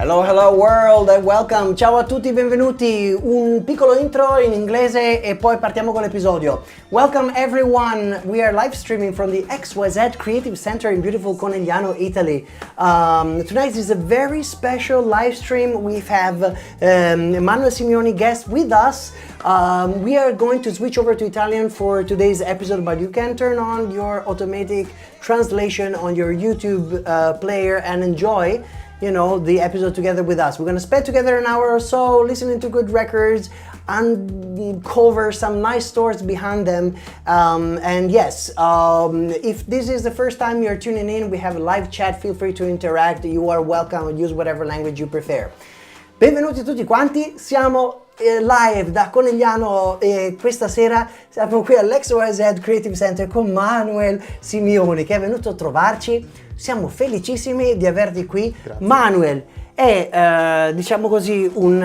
Hello, hello world and welcome. Ciao a tutti, benvenuti. Un piccolo intro in inglese e poi partiamo con l'episodio. Welcome everyone. We are live streaming from the XYZ Creative Center in beautiful Conegliano, Italy. Tonight is a very special live stream. We have Emanuele Simeoni guest with us. We are going to switch over to Italian for today's episode, but you can turn on your automatic translation on your YouTube player and enjoy the episode together with us. We're gonna spend together an hour or so listening to good records, uncover some nice stories behind them. And yes, if this is the first time you're tuning in, we have a live chat. Feel free to interact. You are welcome. Use whatever language you prefer. Benvenuti tutti quanti. Siamo live da Conegliano e questa sera siamo qui all'XYZ Creative Center con Manuel Simeoni che è venuto a trovarci. Siamo felicissimi di averti qui. Grazie. Manuel è diciamo così un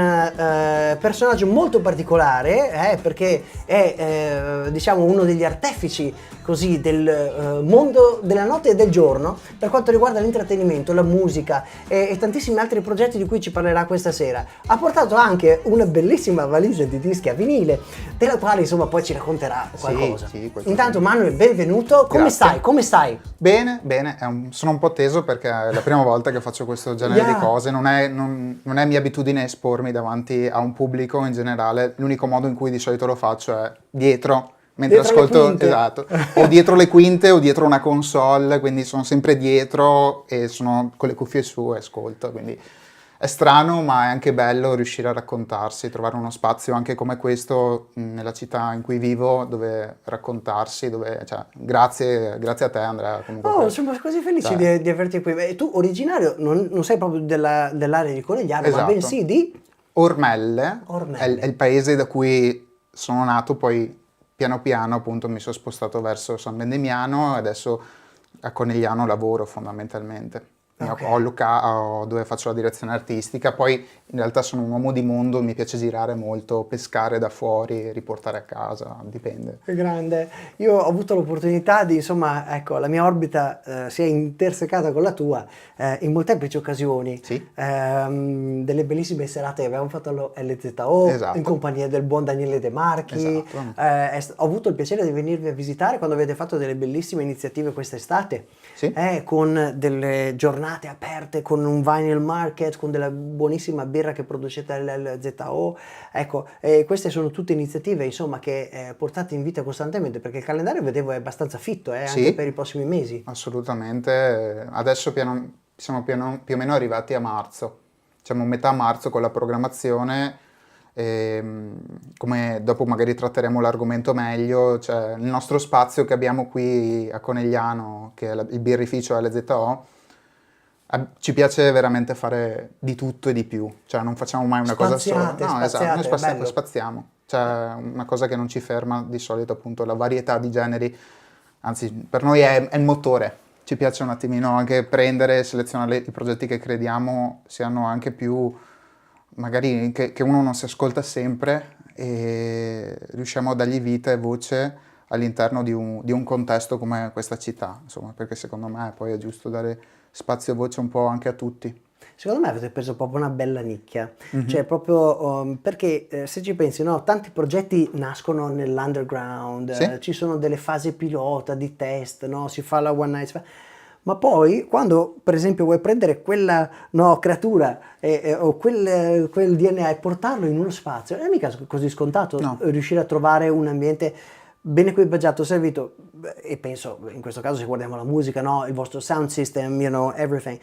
personaggio molto particolare perché è diciamo uno degli artefici così del mondo della notte e del giorno per quanto riguarda l'intrattenimento, la musica e tantissimi altri progetti di cui ci parlerà questa sera. Ha portato anche una bellissima valigia di dischi a vinile della quale insomma poi ci racconterà qualcosa. Sì, Intanto Manuel, benvenuto. Come stai? Come stai? Bene, sono un po' teso perché è la prima volta che faccio questo genere di cose. Non è mia abitudine espormi davanti a un pubblico in generale. L'unico modo in cui di solito lo faccio è dietro mentre ascolto, esatto, o dietro le quinte o dietro una console, quindi sono sempre dietro e sono con le cuffie su e ascolto, quindi è strano ma è anche bello riuscire a raccontarsi, trovare uno spazio anche come questo nella città in cui vivo dove raccontarsi, grazie a te Andrea. Comunque sono così felice di averti qui. E tu originario non sei proprio dell'area di Conegliano, esatto. Ma bensì di Ormelle. È il paese da cui sono nato, poi piano piano appunto mi sono spostato verso San Bendemiano e adesso a Conegliano lavoro fondamentalmente. Okay. Ho dove faccio la direzione artistica, poi in realtà sono un uomo di mondo, mi piace girare molto, pescare da fuori, riportare a casa, dipende. Che grande. Io ho avuto l'opportunità di, insomma, ecco, la mia orbita si è intersecata con la tua in molteplici occasioni. Sì. Delle bellissime serate che abbiamo fatto allo LZO, esatto. in compagnia del buon Daniele De Marchi. Esatto. Ho avuto il piacere di venirvi a visitare quando avete fatto delle bellissime iniziative quest'estate. Sì. Con delle giornate aperte, con un vinyl market, con della buonissima birra che producete all'LZO. Ecco, queste sono tutte iniziative insomma che portate in vita costantemente perché il calendario vedevo è abbastanza fitto anche per i prossimi mesi. Assolutamente, adesso siamo più o meno arrivati a marzo, diciamo metà marzo con la programmazione. Come dopo magari tratteremo l'argomento meglio, cioè il nostro spazio che abbiamo qui a Conegliano, che è il birrificio LZO, ci piace veramente fare di tutto e di più, cioè non facciamo mai una cosa sola. No, esatto, noi spaziamo, cioè una cosa che non ci ferma di solito appunto la varietà di generi, anzi per noi è il motore. Ci piace un attimino anche prendere e selezionare i progetti che crediamo siano anche più magari che uno non si ascolta sempre e riusciamo a dargli vita e voce all'interno di un contesto come questa città, insomma, perché secondo me poi è giusto dare spazio e voce un po' anche a tutti. Secondo me avete preso proprio una bella nicchia, cioè proprio perché se ci pensi, no, tanti progetti nascono nell'underground, Sì. Ci sono delle fasi pilota di test, no? Si fa la one night stand. Ma poi quando per esempio vuoi prendere quella creatura o quel DNA e portarlo in uno spazio, non è mica così scontato riuscire a trovare un ambiente ben equipaggiato, servito, e penso in questo caso se guardiamo la musica, no, il vostro sound system, everything,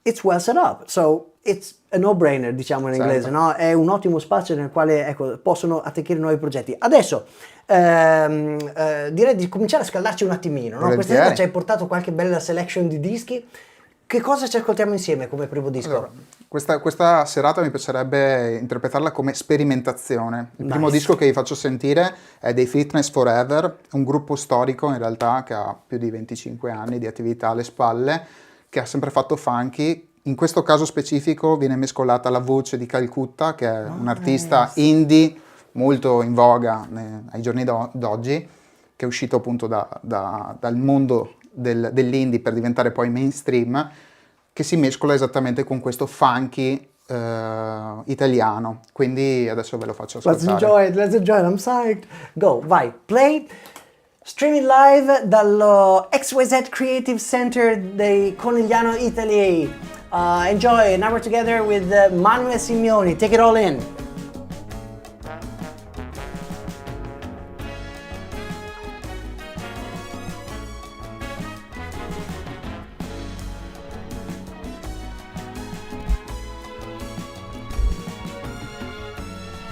it's well set up, so it's a no-brainer, diciamo in inglese, no? È un ottimo spazio nel quale possono attecchire nuovi progetti. Adesso direi di cominciare a scaldarci un attimino, no? Questa sera ci hai portato qualche bella selection di dischi. Che cosa ci ascoltiamo insieme come primo disco? Allora, questa serata mi piacerebbe interpretarla come sperimentazione. Il primo disco che vi faccio sentire è dei Fitness Forever, un gruppo storico in realtà che ha più di 25 anni di attività alle spalle, che ha sempre fatto funky. In questo caso specifico viene mescolata la voce di Calcutta, che è un artista indie molto in voga ai giorni d'oggi, che è uscito appunto dal mondo dell'indie per diventare poi mainstream, che si mescola esattamente con questo funky italiano, quindi adesso ve lo faccio Let's ascoltare. enjoy it, I'm psyched. Go, vai, play. Streaming live dallo XYZ Creative Center di Conigliano, Italy. Enjoy, now we're together with Manuel Simeoni. Take it all in.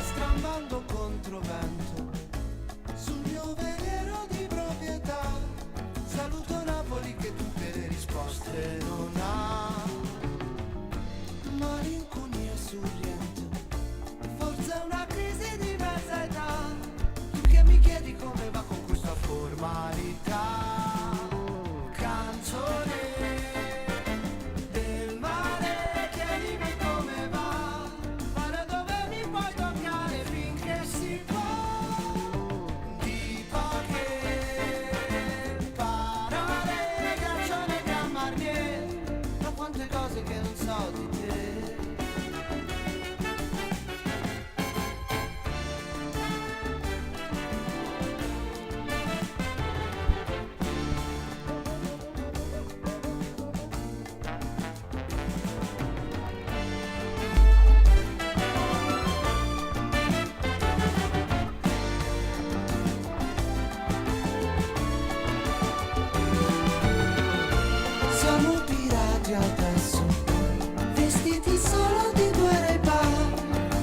Strambando controvento sul mio velero di proprietà, saluto Napoli che tutte le risposte non ha. Malinconia sorriente, forse è una crisi di mezza età. Tu che mi chiedi come va con questa formalità. Canzone del mare, chiedimi come va, mare dove mi puoi toccare finché si può. Di poche parole, ghiaccione Gran Marnier, ma quante cose che non so di te. Siamo tirati adesso, vestiti solo di due bar.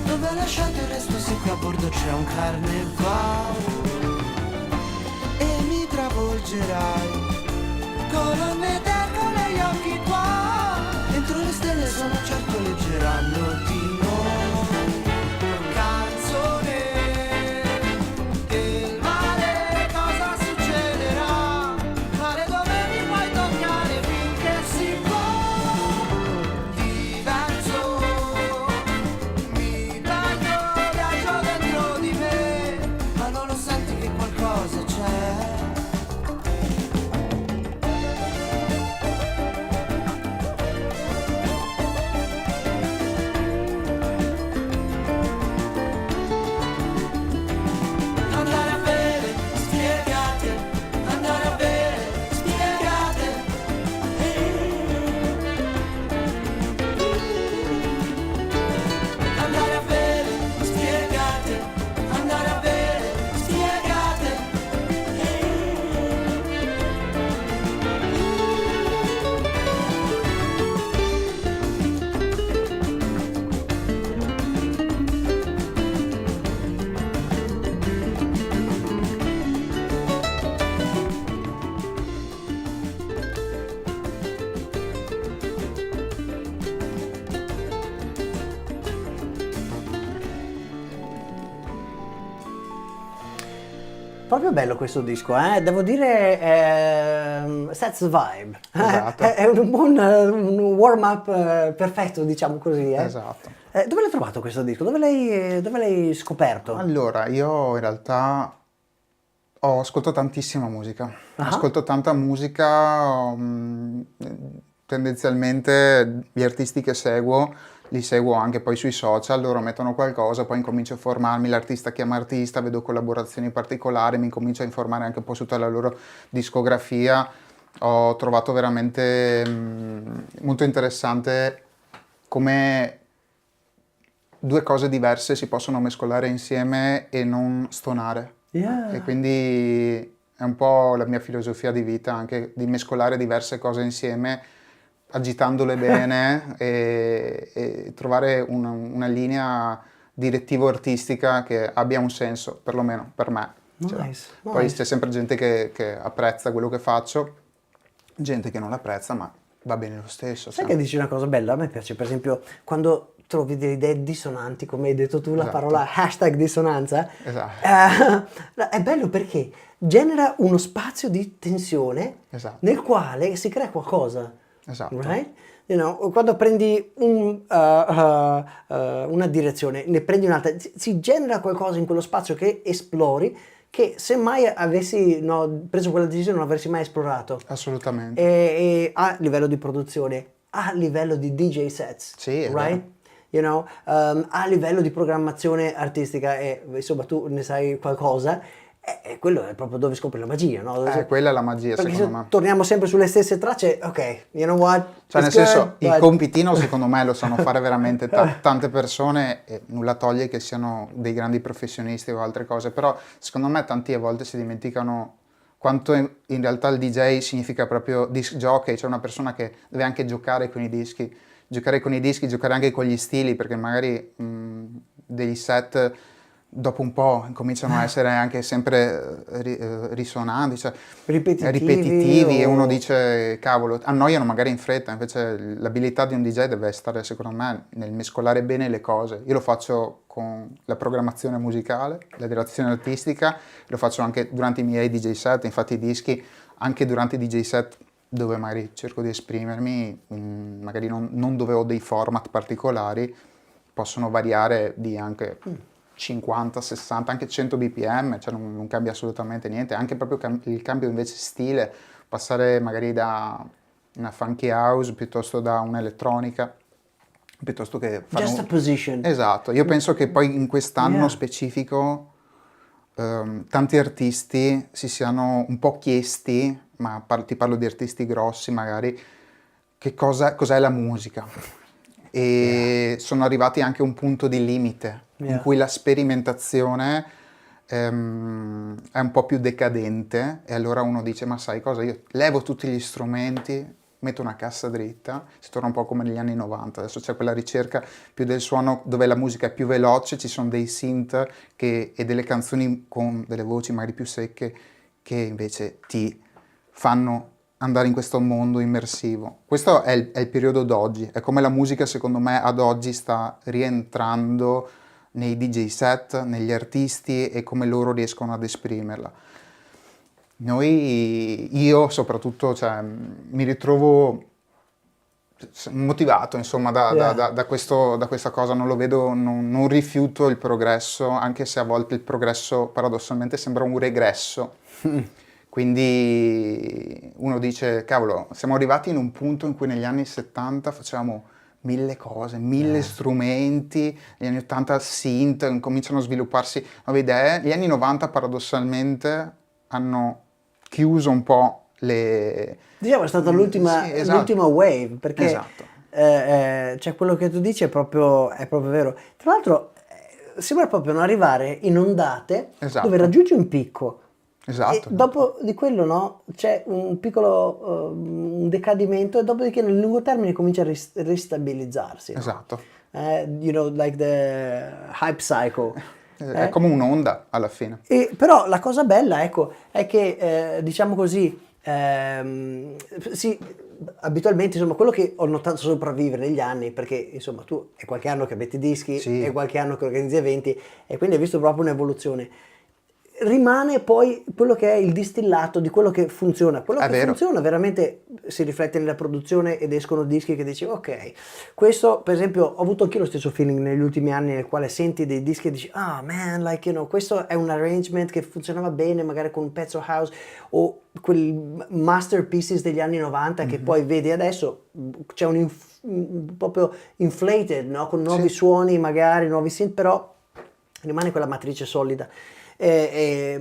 Dove lasciate il resto se qui a bordo c'è un carnevale. E mi travolgerai, colonne d'Ercole gli occhi qua. Dentro le stelle sono certo leggeranno di noi. Canzone del mare, cosa succederà? Mare dove mi puoi toccare finché si può. Diverso, mi bagno, viaggio dentro di me, ma non lo senti che qualcosa c'è? Andare a bere, spiegate, andare a bere, spiegate. Andare a bere, spiegate, andare a bere, spiegate. Proprio bello questo disco, devo dire, sets the vibe. Esatto. È un buon un warm-up perfetto, diciamo così. Esatto. Dove l'hai trovato questo disco? Dove l'hai scoperto? Allora, io in realtà ascolto tantissima musica. Ah. Ascolto tanta musica, tendenzialmente gli artisti che seguo, li seguo anche poi sui social, loro mettono qualcosa, poi incomincio a informarmi, l'artista chiama artista, vedo collaborazioni particolari, mi incomincio a informare anche un po' su tutta la loro discografia. Ho trovato veramente molto interessante come due cose diverse si possono mescolare insieme e non stonare. Yeah. E quindi è un po' la mia filosofia di vita, anche di mescolare diverse cose insieme, agitandole bene e trovare una linea direttivo-artistica che abbia un senso, perlomeno per me. Nice, Poi nice. c'è sempre gente che apprezza quello che faccio, gente che non l'apprezza, ma va bene lo stesso. Sai che dici una cosa bella? A me piace, per esempio, quando trovi delle idee dissonanti, come hai detto tu, la Esatto. parola #dissonanza. Esatto. È bello perché genera uno spazio di tensione Esatto. nel quale si crea qualcosa. Esatto. Right? You know, quando prendi una direzione, ne prendi un'altra, si genera qualcosa in quello spazio che esplori, che se mai avessi preso quella decisione non avresti mai esplorato. Assolutamente. E a livello di produzione, a livello di DJ sets, Sì, è right? vero. you know, a livello di programmazione artistica e insomma tu ne sai qualcosa, e quello è proprio dove scopri la magia, no? Quella è la magia, Perché secondo se me. torniamo sempre sulle stesse tracce, ok, you know what? Cioè, nel It's good, senso, il but- compitino secondo me lo sanno fare veramente tante persone, e nulla toglie che siano dei grandi professionisti o altre cose, però secondo me tanti a volte si dimenticano quanto in realtà il DJ significa proprio disc jockey, cioè una persona che deve anche giocare con i dischi, giocare anche con gli stili, perché magari degli set dopo un po' cominciano a essere anche sempre risonanti, cioè ripetitivi, e uno dice cavolo, annoiano magari in fretta, invece l'abilità di un DJ deve stare secondo me nel mescolare bene le cose. Io lo faccio con la programmazione musicale, la direzione artistica, lo faccio anche durante i miei DJ set, infatti i dischi anche durante i DJ set dove magari cerco di esprimermi, magari non dove ho dei format particolari, possono variare di anche 50, 60, anche 100 bpm, cioè non cambia assolutamente niente, anche proprio il cambio invece stile, passare magari da una funky house piuttosto da un'elettronica, piuttosto che fare Just a position. Esatto, io penso che poi in quest'anno Yeah. specifico tanti artisti si siano un po' chiesti, ma ti parlo di artisti grossi magari, cos'è la musica. E sono arrivati anche a un punto di limite in cui la sperimentazione è un po' più decadente, e allora uno dice ma sai cosa, io levo tutti gli strumenti, metto una cassa dritta, si torna un po' come negli anni 90, adesso c'è quella ricerca più del suono dove la musica è più veloce, ci sono dei synth e delle canzoni con delle voci magari più secche che invece ti fanno andare in questo mondo immersivo. Questo è il periodo d'oggi, è come la musica secondo me ad oggi sta rientrando nei DJ set, negli artisti e come loro riescono ad esprimerla. Io soprattutto, cioè, mi ritrovo motivato insomma da questa cosa, non lo vedo, non rifiuto il progresso, anche se a volte il progresso paradossalmente sembra un regresso. Quindi uno dice, cavolo, siamo arrivati in un punto in cui negli anni 70 facevamo 1000 cose, 1000 strumenti, negli anni 80 synth, cominciano a svilupparsi nuove idee, gli anni 90 paradossalmente hanno chiuso un po' le... Diciamo è stata l'ultima Sì, esatto. l'ultima wave, perché Esatto. cioè quello che tu dici è proprio vero. Tra l'altro sembra proprio non arrivare in ondate Esatto. dove raggiungi un picco. Esatto. E dopo di quello no, c'è un piccolo un decadimento, e dopodiché nel lungo termine comincia a ristabilizzarsi. No? Esatto. You know, like the hype cycle. È come un'onda alla fine. E però la cosa bella, ecco, è che diciamo così, sì, abitualmente insomma quello che ho notato sopravvivere negli anni, perché insomma tu è qualche anno che metti dischi, Sì. è qualche anno che organizzi eventi, e quindi hai visto proprio un'evoluzione. Rimane poi quello che è il distillato di quello che funziona. Quello È che vero. funziona veramente si riflette nella produzione ed escono dischi che dici ok, questo per esempio ho avuto anche lo stesso feeling negli ultimi anni, nel quale senti dei dischi e dici ah man, like you know, questo è un arrangement che funzionava bene magari con un pezzo house o quel masterpieces degli anni 90 che poi vedi adesso c'è proprio inflated, no? Con nuovi suoni magari, nuovi synth, però rimane quella matrice solida. E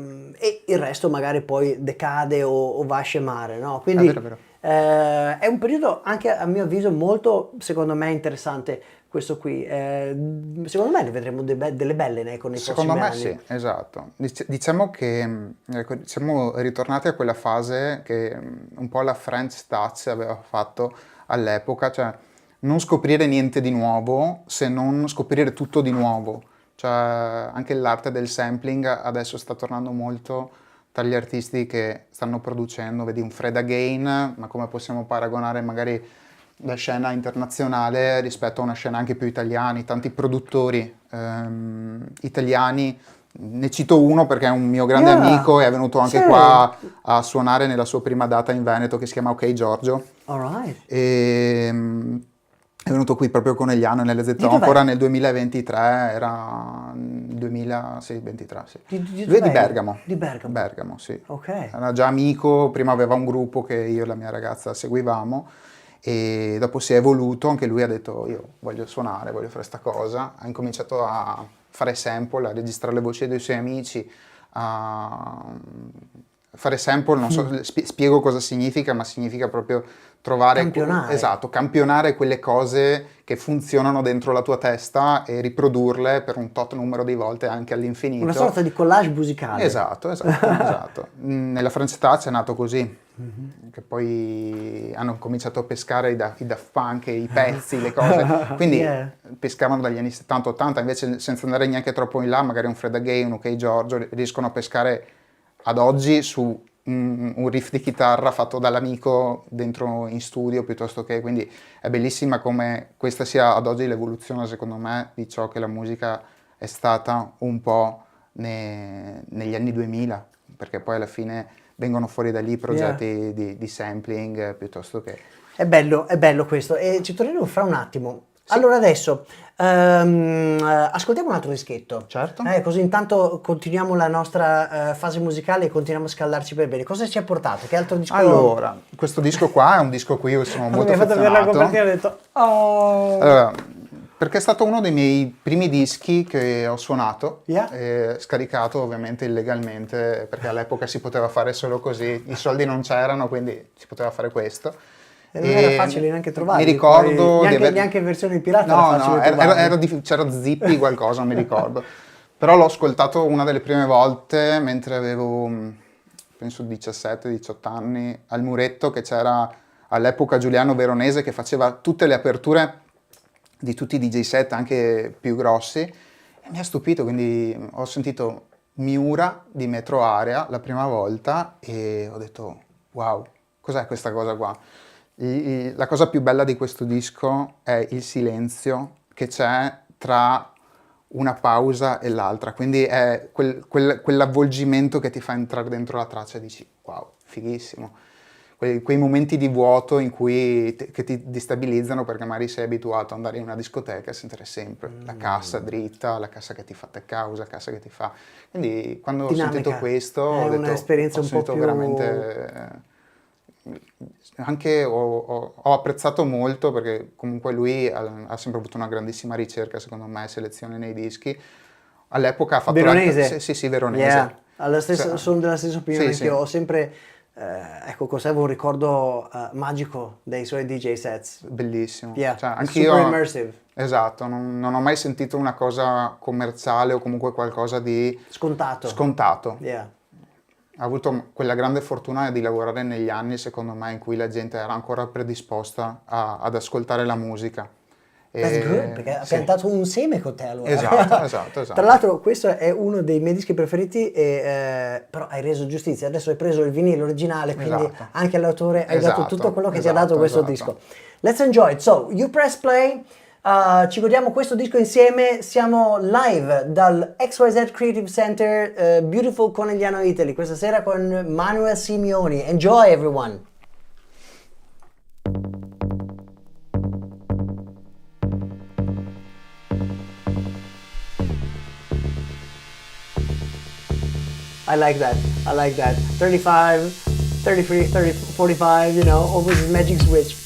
il resto magari poi decade o va a scemare, no? Quindi È vero. è un periodo anche a mio avviso molto, secondo me, interessante questo qui. Secondo me ne vedremo delle belle nei prossimi Secondo me anni. sì, esatto. Diciamo che ecco, siamo ritornati a quella fase che un po' la French Touch aveva fatto all'epoca, cioè non scoprire niente di nuovo se non scoprire tutto di nuovo. Cioè anche l'arte del sampling adesso sta tornando molto tra gli artisti che stanno producendo, vedi un Fred Again, ma come possiamo paragonare magari la scena internazionale rispetto a una scena anche più italiana, tanti produttori italiani, ne cito uno perché è un mio grande amico e è venuto anche qua a suonare nella sua prima data in Veneto, che si chiama OK Giorgio. Alright. È venuto qui proprio con Conegliano nell'LZO ancora nel 2023, era 2023, sì. Lui è di Bergamo. Di Bergamo. Bergamo, sì. Ok. Era già amico, prima aveva un gruppo che io e la mia ragazza seguivamo e dopo si è evoluto, anche lui ha detto io voglio suonare, voglio fare sta cosa, ha incominciato a fare sample, a registrare le voci dei suoi amici, a fare sample, non so, spiego cosa significa, ma significa proprio trovare... Campionare. Esatto, campionare quelle cose che funzionano dentro la tua testa e riprodurle per un tot numero di volte anche all'infinito. Una sorta di collage musicale. Esatto, esatto. Nella French Touch è nato così, che poi hanno cominciato a pescare i Daft Punk, i pezzi, le cose, quindi pescavano dagli anni 70-80, invece senza andare neanche troppo in là, magari un Fred Again, un OK Giorgio, riescono a pescare ad oggi su un riff di chitarra fatto dall'amico dentro in studio, piuttosto che, quindi è bellissima come questa sia ad oggi l'evoluzione, secondo me, di ciò che la musica è stata un po' negli anni 2000, perché poi alla fine vengono fuori da lì progetti di sampling, piuttosto che... È bello questo, e ci torneremo fra un attimo. Allora adesso ascoltiamo un altro dischetto. Certo. Così intanto continuiamo la nostra fase musicale e continuiamo a scaldarci per bene. Cosa ci ha portato? Che altro disco? Allora, questo disco qua è un disco a cui io sono molto mi hai fatto vedere la affezionato. copertina e ho detto oh! Allora, perché è stato uno dei miei primi dischi che ho suonato, Yeah. Scaricato ovviamente illegalmente, perché all'epoca si poteva fare solo così, i soldi non c'erano, quindi si poteva fare questo. E non era facile neanche trovarli. Mi ricordo poi, di aver... neanche in versione pirata no, era facile no, trovarli. c'era Zippy qualcosa, non mi ricordo. Però l'ho ascoltato una delle prime volte mentre avevo, penso 17-18 anni, al Muretto, che c'era all'epoca Giuliano Veronese che faceva tutte le aperture di tutti i DJ set, anche più grossi, e mi ha stupito, quindi ho sentito Miura di Metro Area la prima volta e ho detto wow, cos'è questa cosa qua? La cosa più bella di questo disco è il silenzio che c'è tra una pausa e l'altra, quindi è quell'avvolgimento che ti fa entrare dentro la traccia e dici wow, fighissimo. Quei momenti di vuoto in cui che ti destabilizzano perché magari sei abituato ad andare in una discoteca e sentire sempre la cassa dritta, la cassa che ti fa te causa, la cassa che ti fa... Quindi quando Dinamica. ho sentito questo ho detto, un'esperienza ho un po' sentito più... veramente... Anche ho apprezzato molto perché comunque lui ha sempre avuto una grandissima ricerca, secondo me, selezione nei dischi. All'epoca ha fatto... Veronese? Sì, Veronese. Yeah. Sono della stessa opinione sì, che ho sempre... ecco, conservo un ricordo magico dei suoi DJ sets. Bellissimo. Yeah, cioè, super immersive. Esatto, non ho mai sentito una cosa commerciale o comunque qualcosa di... Scontato. Yeah. Ha avuto quella grande fortuna di lavorare negli anni, secondo me, in cui la gente era ancora predisposta ad ascoltare la musica. That's good, perché ha piantato un seme con te allora. Esatto. Tra l'altro questo è uno dei miei dischi preferiti, però hai reso giustizia, adesso hai preso il vinile originale, quindi anche all'autore hai dato tutto quello che ti ha dato questo disco. Let's enjoy it. So, you press play, ci godiamo questo disco insieme, siamo live dal XYZ Creative Center, Beautiful Conegliano Italy, questa sera con Manuel Simeoni. Enjoy everyone! I like that. 35, 33, 30, 45, you know, always a magic switch.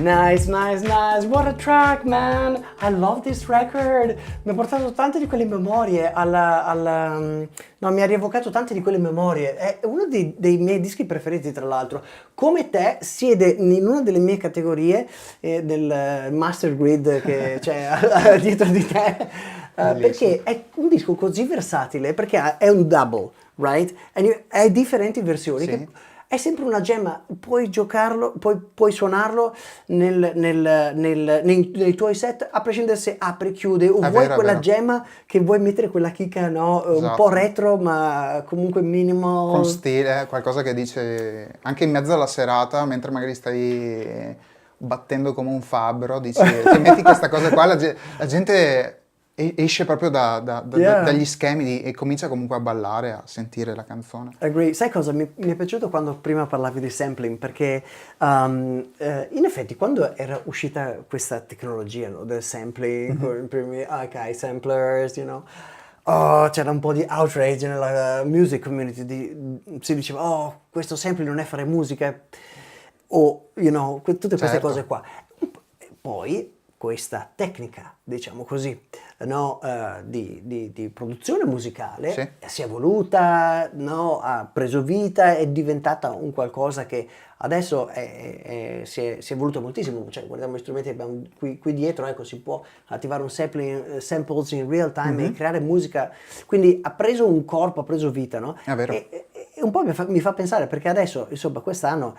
Nice, nice, nice. What a track, man. I love this record. Mi ha portato tante di quelle memorie no, mi ha rievocato tante di quelle memorie. È uno dei miei dischi preferiti, tra l'altro. Come te, siede in una delle mie categorie del Master Grid che c'è dietro di te. Perché è un disco così versatile, perché è un double, right? E hai differenti versioni. Sì. Che è sempre una gemma, puoi giocarlo, puoi suonarlo nei tuoi set, a prescindere se apre, chiude, o È vuoi vero, è quella vero. gemma che vuoi mettere quella chicca, no? Un Esatto. po' retro, ma comunque minimo. Con stile, qualcosa che dice anche in mezzo alla serata, mentre magari stai battendo come un fabbro, dici, ti metti questa cosa qua, la gente esce proprio Yeah. dagli schemi e comincia comunque a ballare, a sentire la canzone. Agree. Sai cosa? Mi è piaciuto quando prima parlavi di sampling, perché in effetti quando era uscita questa tecnologia, no, del sampling, con i primi samplers, c'era un po' di outrage nella music community, si diceva, oh, questo sampling non è fare musica, o, tutte queste Certo. cose qua. Poi questa tecnica, diciamo così, no, di produzione musicale Sì. si è evoluta, no, ha preso vita, è diventata un qualcosa che adesso si è evoluto moltissimo. Cioè, guardiamo gli strumenti che abbiamo qui dietro, ecco, si può attivare un samples in real time e creare musica, quindi ha preso un corpo, ha preso vita, no? È vero. E un po' mi fa pensare, perché adesso, insomma, quest'anno,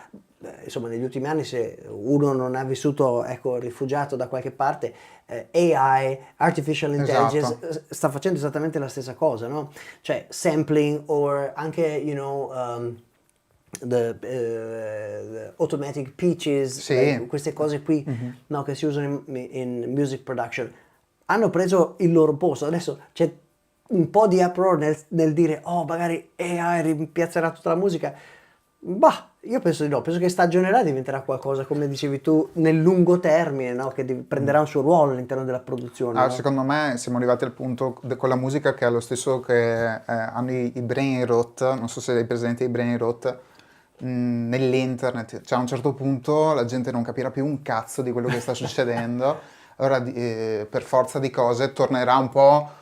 insomma, negli ultimi anni, se uno non ha vissuto, ecco, rifugiato da qualche parte, AI, Artificial Intelligence, Esatto. sta facendo esattamente la stessa cosa, no? Cioè, sampling, o anche, the automatic pitches, Sì. queste cose qui, no, che si usano in music production, hanno preso il loro posto. Adesso c'è un po' di uproar nel dire, oh, magari AI rimpiazzerà tutta la musica. Bah, io penso di no, penso che stagionerà, diventerà qualcosa, come dicevi tu, nel lungo termine, no? Che prenderà un suo ruolo all'interno della produzione. Ah, no? secondo me siamo arrivati al punto con la musica che è lo stesso che hanno i brain rot, non so se hai presente i brain rot, nell'internet. Cioè a un certo punto la gente non capirà più un cazzo di quello che sta succedendo, allora per forza di cose tornerà un po'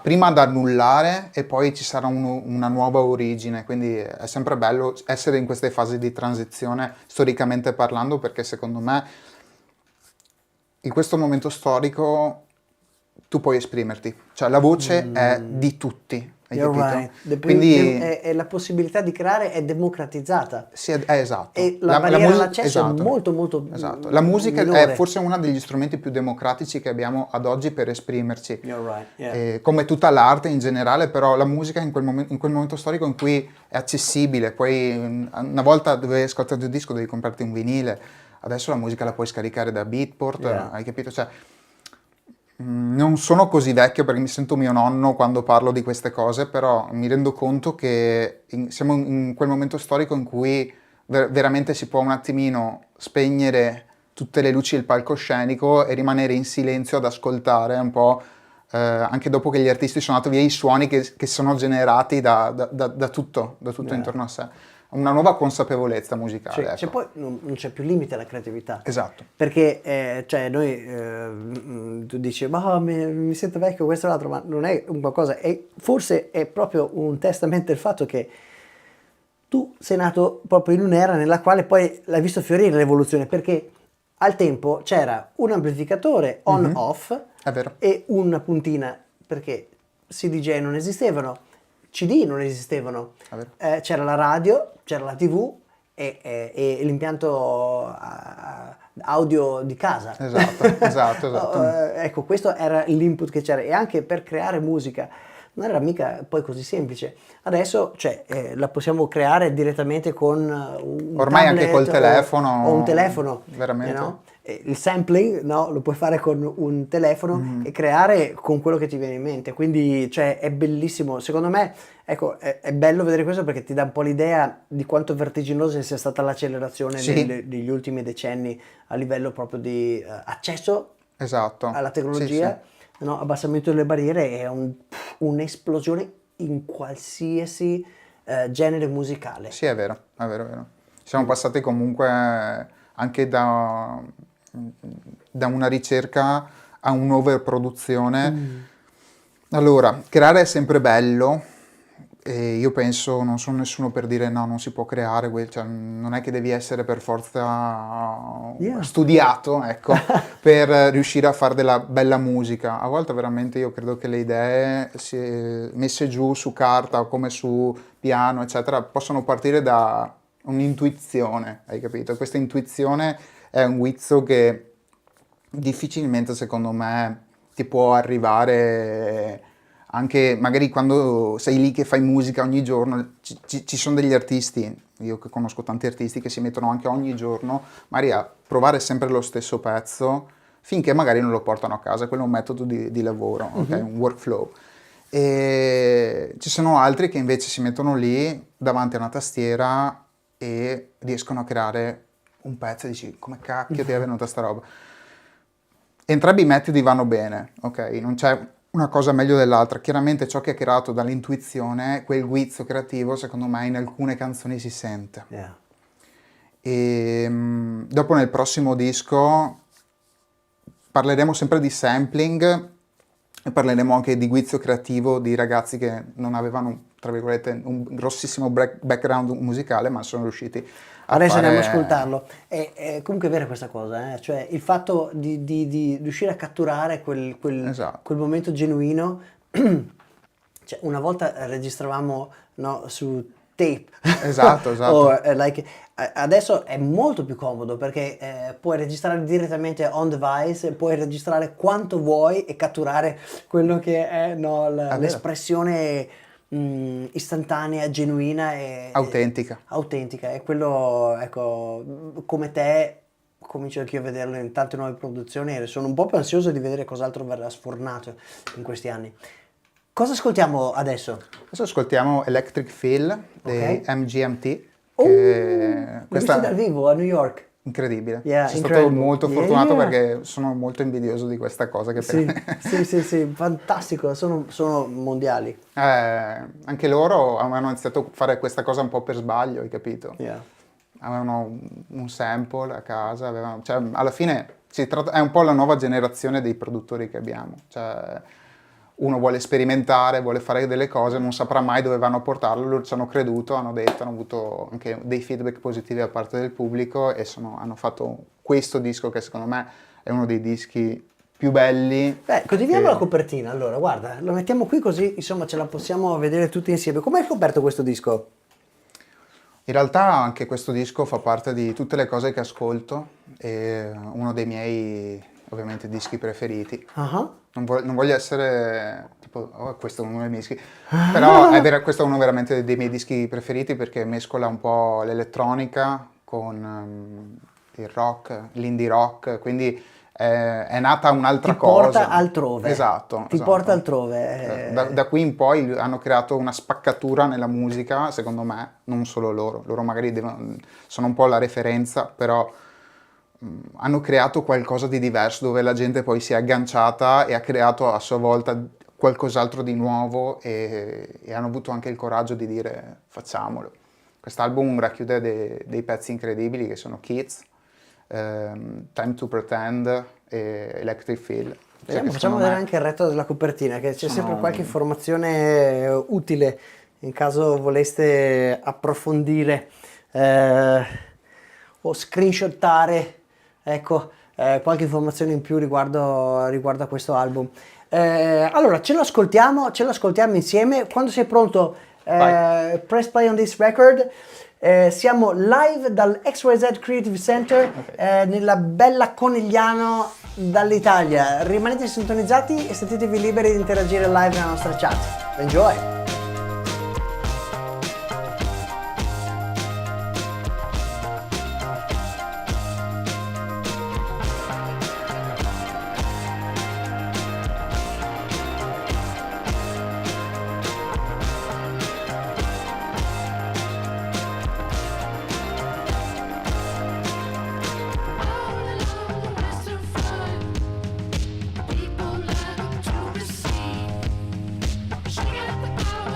prima ad annullare e poi ci sarà una nuova origine, quindi è sempre bello essere in queste fasi di transizione storicamente parlando, perché secondo me in questo momento storico tu puoi esprimerti, cioè la voce è di tutti, hai You're capito? right. Quindi E la possibilità di creare è democratizzata. sì, è esatto. E la barriera all'accesso esatto, è molto, molto esatto. La musica minore. è forse uno degli strumenti più democratici che abbiamo ad oggi per esprimerci. You're right, yeah. Come tutta l'arte in generale, però la musica in quel momento storico in cui è accessibile, poi una volta dovevi ascoltare il disco, devi comprarti un vinile, adesso la musica la puoi scaricare da Beatport, Yeah. hai capito? Cioè, non sono così vecchio perché mi sento mio nonno quando parlo di queste cose, però mi rendo conto che siamo in quel momento storico in cui veramente si può un attimino spegnere tutte le luci del palcoscenico e rimanere in silenzio ad ascoltare un po', anche dopo che gli artisti sono andati via, i suoni che sono generati da tutto Yeah. intorno a sé. Una nuova consapevolezza musicale. Cioè, ecco. poi non c'è più limite alla creatività. Esatto. Perché cioè noi tu dici, ma mi sento vecchio questo e l'altro, ma non è un qualcosa, forse è proprio un testamento del fatto che tu sei nato proprio in un'era nella quale poi l'hai visto fiorire l'evoluzione, perché al tempo c'era un amplificatore on-off È vero. e una puntina, perché CDJ non esistevano, CD non esistevano, È vero. c'era la radio, c'era la TV e l'impianto audio di casa. Esatto. Ecco, questo era l'input che c'era, e anche per creare musica non era mica poi così semplice. Adesso la possiamo creare direttamente con un Ormai tablet anche col telefono, o un telefono, veramente. no? Il sampling, no, lo puoi fare con un telefono e creare con quello che ti viene in mente, quindi è bellissimo. Secondo me, ecco, è bello vedere questo perché ti dà un po' l'idea di quanto vertiginosa sia stata l'accelerazione Sì. negli ultimi decenni a livello proprio di accesso Esatto. alla tecnologia, Sì. no, abbassamento delle barriere e un'esplosione in qualsiasi genere musicale. Sì, è vero. Siamo passati comunque anche da una ricerca a un'overproduzione. Allora, creare è sempre bello, e io penso, non sono nessuno per dire no, non si può creare, cioè, non è che devi essere per forza studiato, ecco, per riuscire a fare della bella musica. A volte veramente io credo che le idee messe giù su carta o come su piano, eccetera, possono partire da un'intuizione, hai capito? Questa intuizione è un guizzo che difficilmente, secondo me, ti può arrivare anche magari quando sei lì che fai musica ogni giorno. Ci sono degli artisti, io che conosco tanti artisti, che si mettono anche ogni giorno magari a provare sempre lo stesso pezzo finché magari non lo portano a casa. Quello è un metodo di lavoro, okay? Un workflow. E ci sono altri che invece si mettono lì davanti a una tastiera e riescono a creare un pezzo e dici come cacchio ti è venuta sta roba. Entrambi i metodi vanno bene, ok? Non c'è una cosa meglio dell'altra. Chiaramente ciò che è creato dall'intuizione, quel guizzo creativo, secondo me in alcune canzoni si sente. Yeah. E dopo nel prossimo disco parleremo sempre di sampling e parleremo anche di guizzo creativo di ragazzi che non avevano, tra virgolette, un grossissimo background musicale, ma sono riusciti a Adesso fare... andiamo ad ascoltarlo. È comunque vera questa cosa, cioè il fatto di riuscire a catturare Esatto. quel momento genuino. Cioè, una volta registravamo, no, su tape. Esatto. Adesso è molto più comodo perché puoi registrare direttamente on device, puoi registrare quanto vuoi e catturare quello che è, no, l'espressione istantanea, genuina e autentica. E quello, ecco, come te comincio anch'io a vederlo in tante nuove produzioni e sono un po' più ansioso di vedere cos'altro verrà sfornato in questi anni. Cosa ascoltiamo adesso? Adesso ascoltiamo Electric Feel dei MGMT. L'ho visto dal vivo a New York. Incredibile. Yeah, sono incredible. stato molto fortunato Yeah. perché sono molto invidioso di questa cosa che per me. Sì, fantastico, sono mondiali. Anche loro avevano iniziato a fare questa cosa un po' per sbaglio, hai capito? Yeah. Avevano un sample a casa, cioè, alla fine è un po' la nuova generazione dei produttori che abbiamo. Cioè, uno vuole sperimentare, vuole fare delle cose, non saprà mai dove vanno a portarlo, loro ci hanno creduto, hanno avuto anche dei feedback positivi da parte del pubblico e hanno fatto questo disco che secondo me è uno dei dischi più belli. Beh, condividiamo la copertina, allora, guarda, lo mettiamo qui così, insomma, ce la possiamo vedere tutti insieme. Come hai scoperto questo disco? In realtà anche questo disco fa parte di tutte le cose che ascolto, è uno dei miei, ovviamente, dischi preferiti. Uh-huh. Non voglio essere tipo, questo è uno dei miei dischi, però questo è uno veramente dei miei dischi preferiti perché mescola un po' l'elettronica con il rock, l'indie rock, quindi è nata un'altra cosa. Ti porta altrove. Esatto. Porta altrove. Da qui in poi hanno creato una spaccatura nella musica, secondo me, non solo loro magari sono un po' la referenza, però hanno creato qualcosa di diverso dove la gente poi si è agganciata e ha creato a sua volta qualcos'altro di nuovo e hanno avuto anche il coraggio di dire facciamolo. Quest'album racchiude dei pezzi incredibili che sono Kids, Time to Pretend e Electric Feel. Vediamo, facciamo vedere anche il retro della copertina, che c'è sempre qualche informazione utile in caso voleste approfondire o screenshottare, ecco, qualche informazione in più riguardo a questo album. Allora, ce lo ascoltiamo insieme. Quando sei pronto, press play on this record. Siamo live dal XYZ Creative Center, nella bella Conegliano dall'Italia. Rimanete sintonizzati e sentitevi liberi di interagire live nella nostra chat. Enjoy! People learn to receive. She got the power.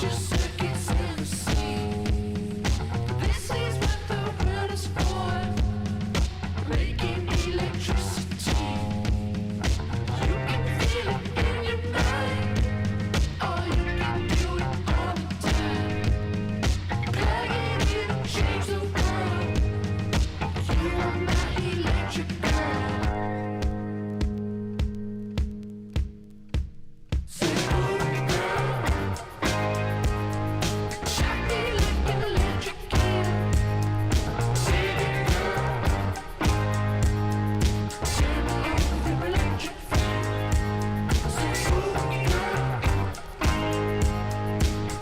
your circuits never see. This is what the world is for, making electricity. You can feel it in your mind, or you can do it all the time. Plug it in and change the world. You are my electric girl. Say, oh girl, shock me like an electric eel. Say it, girl, turn me on with your electric flame. Say, oh girl,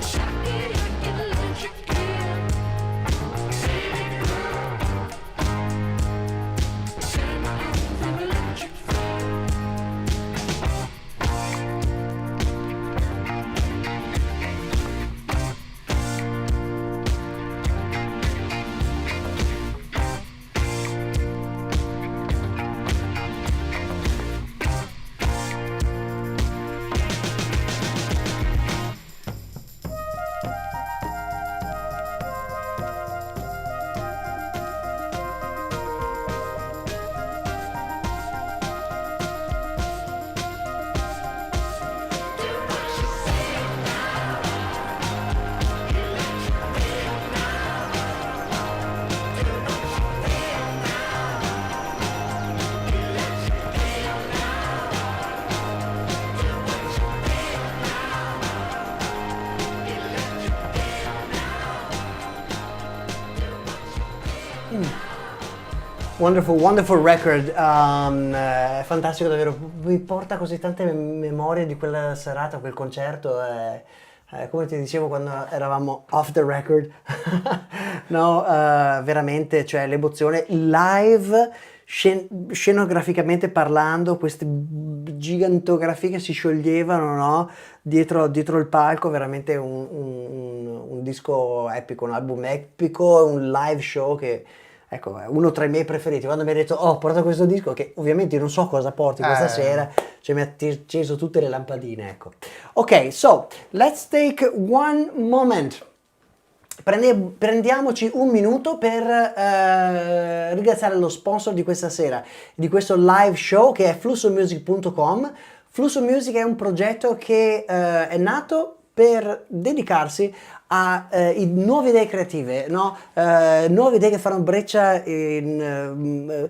shock me like an electric eel. Say it, girl, turn me on with your electric flame. Wonderful, wonderful record. È fantastico davvero. Mi porta così tante memorie di quella serata, quel concerto. Come ti dicevo quando eravamo off the record, no, veramente, cioè l'emozione live, scenograficamente parlando, queste gigantografie che si scioglievano, no, dietro il palco, veramente un disco epico, un album epico, un live show che, ecco, è uno tra i miei preferiti. Quando mi ha detto, oh, porta questo disco, che ovviamente io non so cosa porti questa sera, cioè mi ha acceso tutte le lampadine, ecco. Ok, so, let's take one moment. Prendiamoci un minuto per ringraziare lo sponsor di questa sera, di questo live show, che è flussomusic.com. Flusso Music è un progetto che è nato per dedicarsi a nuove idee creative, no? Nuove idee che fanno breccia in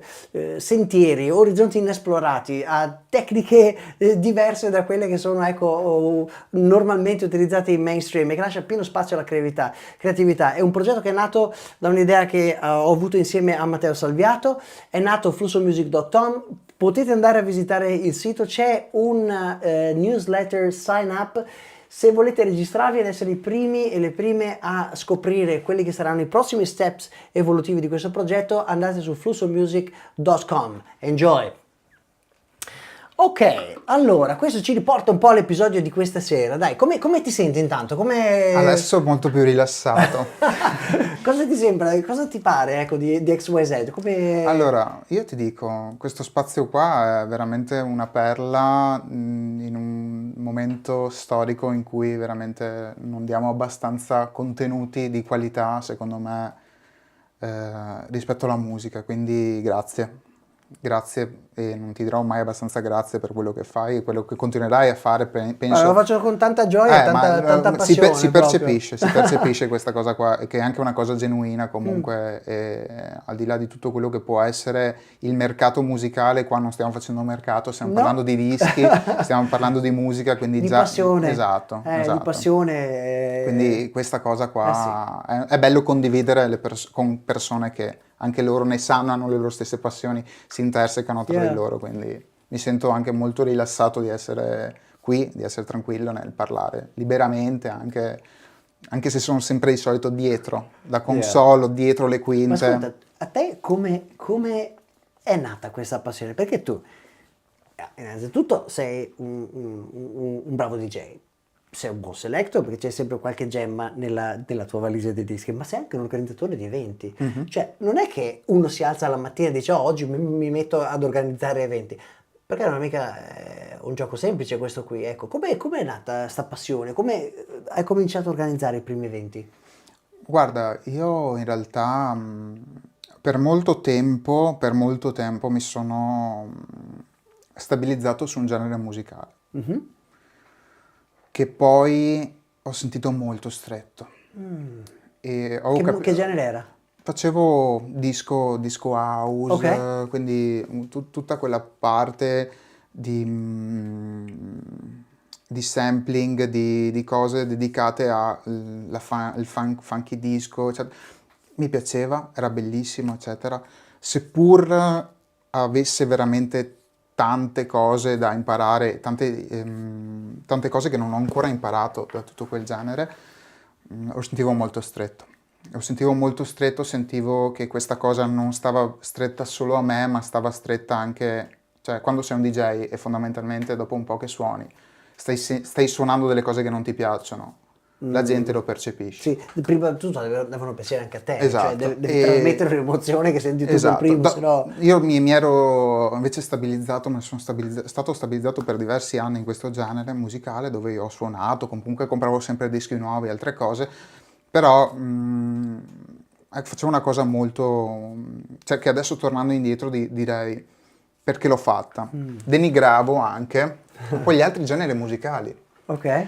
sentieri, orizzonti inesplorati, a tecniche diverse da quelle che sono, ecco, normalmente utilizzate in mainstream, e che lascia pieno spazio alla creatività. È un progetto che è nato da un'idea che ho avuto insieme a Matteo Salviato, è nato flussomusic.com. Potete andare a visitare il sito, c'è un newsletter sign up se volete registrarvi ed essere i primi e le prime a scoprire quelli che saranno i prossimi steps evolutivi di questo progetto. Andate su flussomusic.com. Enjoy! Ok, allora, questo ci riporta un po' all'episodio di questa sera. Dai, come ti senti intanto? Adesso molto più rilassato. Cosa ti sembra? Cosa ti pare, ecco, di XYZ? Allora, io ti dico, questo spazio qua è veramente una perla in un momento storico in cui veramente non diamo abbastanza contenuti di qualità, secondo me, rispetto alla musica, quindi grazie. Grazie, e non ti dirò mai abbastanza grazie per quello che fai e quello che continuerai a fare, penso. Lo faccio con tanta gioia e tanta passione. Si percepisce questa cosa qua, che è anche una cosa genuina comunque, e, al di là di tutto quello che può essere il mercato musicale, qua non stiamo facendo mercato, stiamo parlando di dischi, stiamo parlando di musica, quindi di già... passione. Esatto. Di passione. Quindi questa cosa qua è bello condividere con persone che anche loro ne sanno, hanno le loro stesse passioni, si intersecano tra di loro, quindi mi sento anche molto rilassato di essere qui, di essere tranquillo nel parlare liberamente, anche se sono sempre di solito dietro, da console o dietro le quinte. Ma ascolta, a te come è nata questa passione? Perché tu, innanzitutto, sei un bravo DJ, sei un buon selector perché c'è sempre qualche gemma nella tua valigia dei dischi, ma sei anche un organizzatore di eventi. Cioè, non è che uno si alza la mattina e dice oggi mi metto ad organizzare eventi. Perché non è mica un gioco semplice questo qui, ecco. Come è nata sta passione? Come hai cominciato a organizzare i primi eventi? Guarda, io in realtà per molto tempo mi sono stabilizzato su un genere musicale Mhm. che poi ho sentito molto stretto. E Che genere era? facevo disco house, Ok. quindi tutta quella parte di sampling, di cose dedicate al funky disco, eccetera. Mi piaceva, era bellissimo, eccetera. Seppur avesse veramente tante cose da imparare, tante cose che non ho ancora imparato da tutto quel genere, lo sentivo molto stretto. Lo sentivo molto stretto, sentivo che questa cosa non stava stretta solo a me, ma stava stretta anche, cioè quando sei un DJ e fondamentalmente dopo un po' che suoni, stai suonando delle cose che non ti piacciono, la gente lo percepisce. Sì, prima di tutto devono piacere anche a te, cioè Esatto. devi trasmettere un'emozione che senti tu per Esatto. primo, se no... Io mi ero invece stabilizzato, ma sono stato stabilizzato per diversi anni in questo genere musicale dove io ho suonato, comunque compravo sempre dischi nuovi e altre cose, però facevo una cosa molto, cioè che adesso tornando indietro direi perché l'ho fatta. Denigravo anche poi gli altri generi musicali. Ok.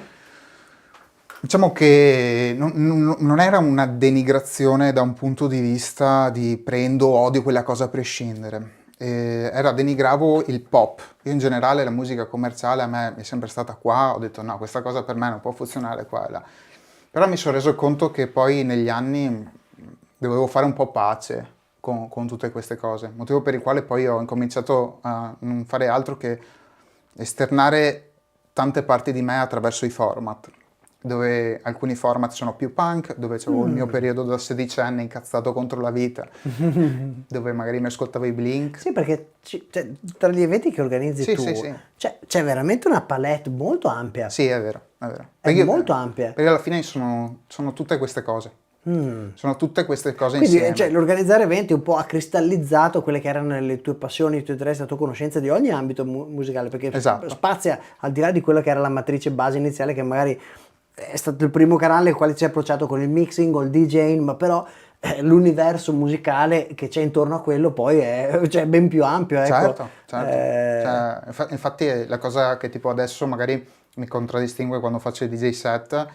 Diciamo che non era una denigrazione da un punto di vista di prendo o odio quella cosa a prescindere. Denigravo il pop. Io in generale la musica commerciale a me è sempre stata qua, ho detto no, questa cosa per me non può funzionare qua e là. Però mi sono reso conto che poi negli anni dovevo fare un po' pace con tutte queste cose, motivo per il quale poi ho incominciato a non fare altro che esternare tante parti di me attraverso i format, dove alcuni format sono più punk, dove c'avevo il mio periodo da sedicenne incazzato contro la vita, dove magari mi ascoltavo i Blink. Sì, perché cioè, tra gli eventi che organizzi Sì, tu, sì, sì. C'è veramente una palette molto ampia. Sì, è vero, è vero. È molto ampia. Perché alla fine sono tutte queste cose. Sono tutte queste cose Quindi insieme. cioè, l'organizzare eventi un po' ha cristallizzato quelle che erano le tue passioni, i tuoi interessi, la tua conoscenza di ogni ambito musicale, perché Esatto. spazia al di là di quella che era la matrice base iniziale, che magari è stato il primo canale al quale ci hai approcciato con il mixing o il DJing, ma però l'universo musicale che c'è intorno a quello poi è cioè, ben più ampio. Ecco. Certo. Cioè, infatti è la cosa che tipo adesso magari mi contraddistingue quando faccio i DJ set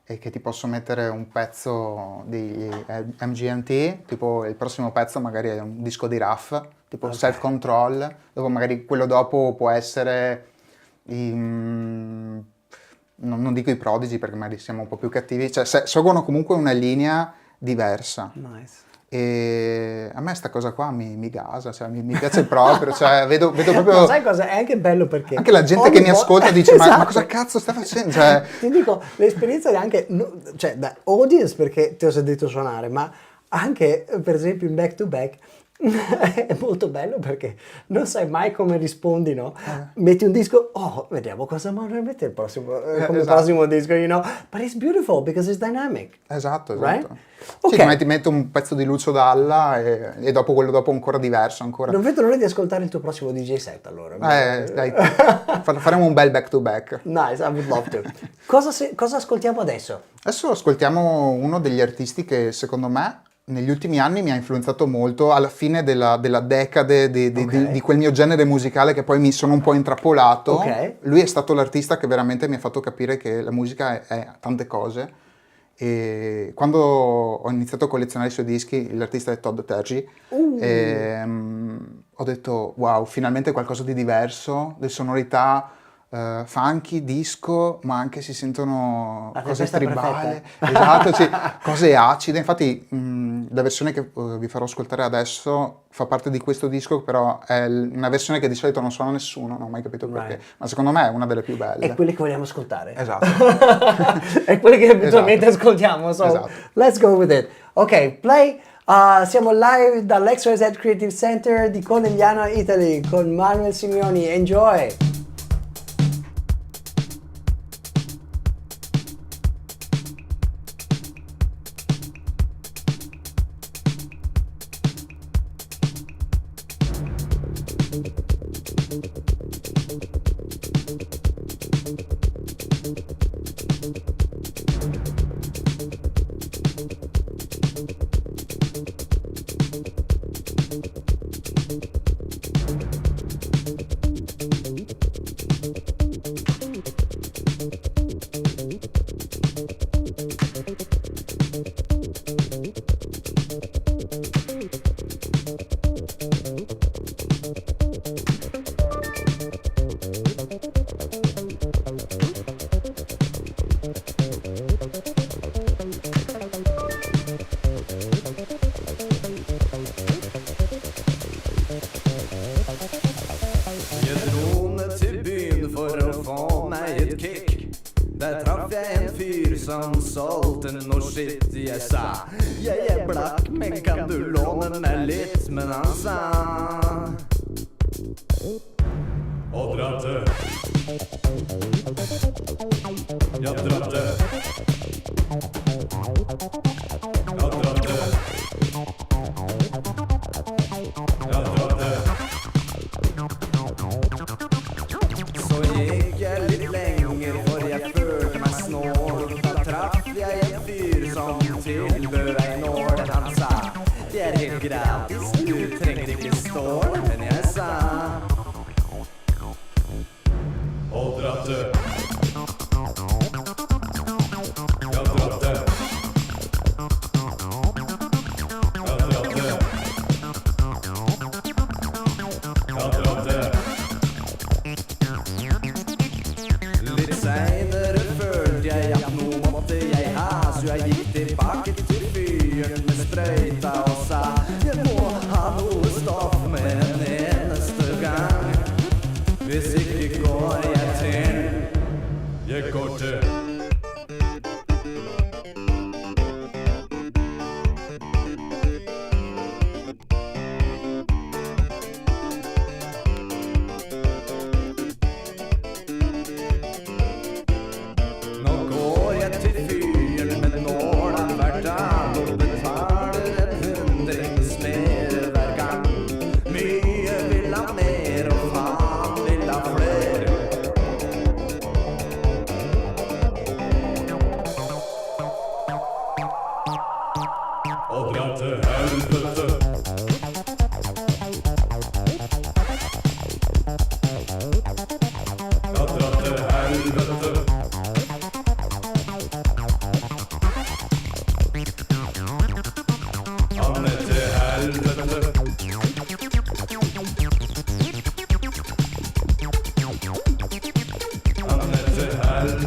è che ti posso mettere un pezzo di MGMT, tipo il prossimo pezzo magari è un disco di Raff, tipo Self Control, dopo magari quello dopo può essere non dico i Prodigy perché magari siamo un po' più cattivi, cioè seguono comunque una linea diversa. Nice. E a me sta cosa qua mi gasa, cioè mi piace proprio, cioè vedo proprio... Ma sai cosa? È anche bello perché... Anche la gente che mi ascolta dice Esatto. ma cosa cazzo stai facendo? Cioè... Ti dico, l'esperienza è anche, cioè da audience perché ti ho sentito suonare, ma anche per esempio in back to back è molto bello perché non sai mai come rispondi, no? Metti un disco, oh, vediamo cosa mette il prossimo, come esatto. prossimo disco, you know? But it's beautiful because it's dynamic. Esatto. Right? Sì, Ok. ti metto un pezzo di Lucio Dalla e dopo quello dopo ancora diverso ancora. Non vedo l'ora di ascoltare il tuo prossimo DJ set allora. Dai, faremo un bel back to back. Nice, I would love to. Cosa ascoltiamo adesso? Adesso ascoltiamo uno degli artisti che secondo me negli ultimi anni mi ha influenzato molto alla fine della decade di quel mio genere musicale che poi mi sono un po' intrappolato. Ok. Lui è stato l'artista che veramente mi ha fatto capire che la musica è tante cose. E quando ho iniziato a collezionare i suoi dischi, l'artista è Todd Terry, ho detto wow, finalmente qualcosa di diverso, le sonorità funky, disco, ma anche si sentono La cose tempesta tribali, esatto, sì, cose acide. Infatti la versione che vi farò ascoltare adesso fa parte di questo disco, però è una versione che di solito non suona nessuno, non ho mai capito perché, ma secondo me è una delle più belle. È quelle che vogliamo ascoltare. Esatto. È quelle che abitualmente ascoltiamo, so Esatto. let's go with it. Ok, play. Siamo live dall'XYZ Creative Center di Conegliano, Italy, con Manuel Simeoni. Enjoy! consulten og shit, jeg sa. Jeg er blakk, men kan du låne meg litt? Men han sa og dratte. Jeg dratte. Jeg dratte. Jeg dratte. Så gikk jeg litt lenger, for jeg følte meg snål. Da traff jeg en fyr som tilbød ei nål. Han sa, det er helt gratis, du trenger ikke stål. Men jeg sa og dratte. Jeg dratte. Jeg dratte. Jeg dratte. Litt senere følte jeg at nå måtte jeg ha, så jeg gikk tilbake til fyren med sprøyta og sa jeg må ha noe stoff med en eneste gang. Hvis ikke går jeg til. Jeg går til. Nå går jeg til fyren med nåla hver dag og betaler en hundrings mer hver gang. Mye vil ha mer og faen vil ha flere. Og dra til helvete. Ja, dra til helvete. Han er til helvete. Han er til helvete. Faen er til helvete.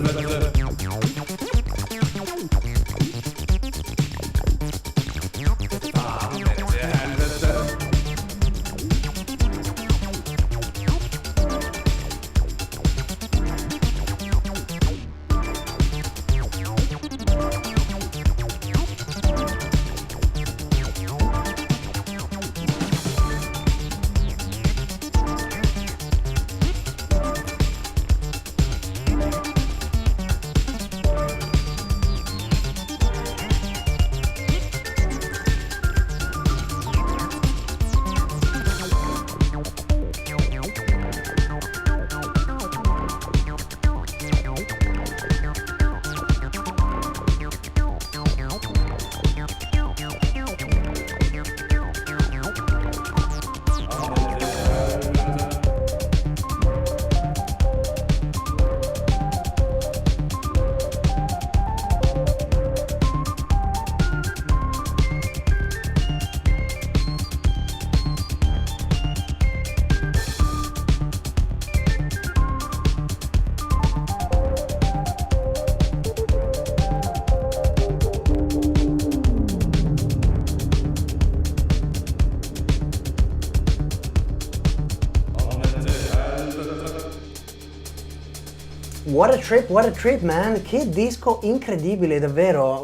What a trip man, che disco incredibile davvero,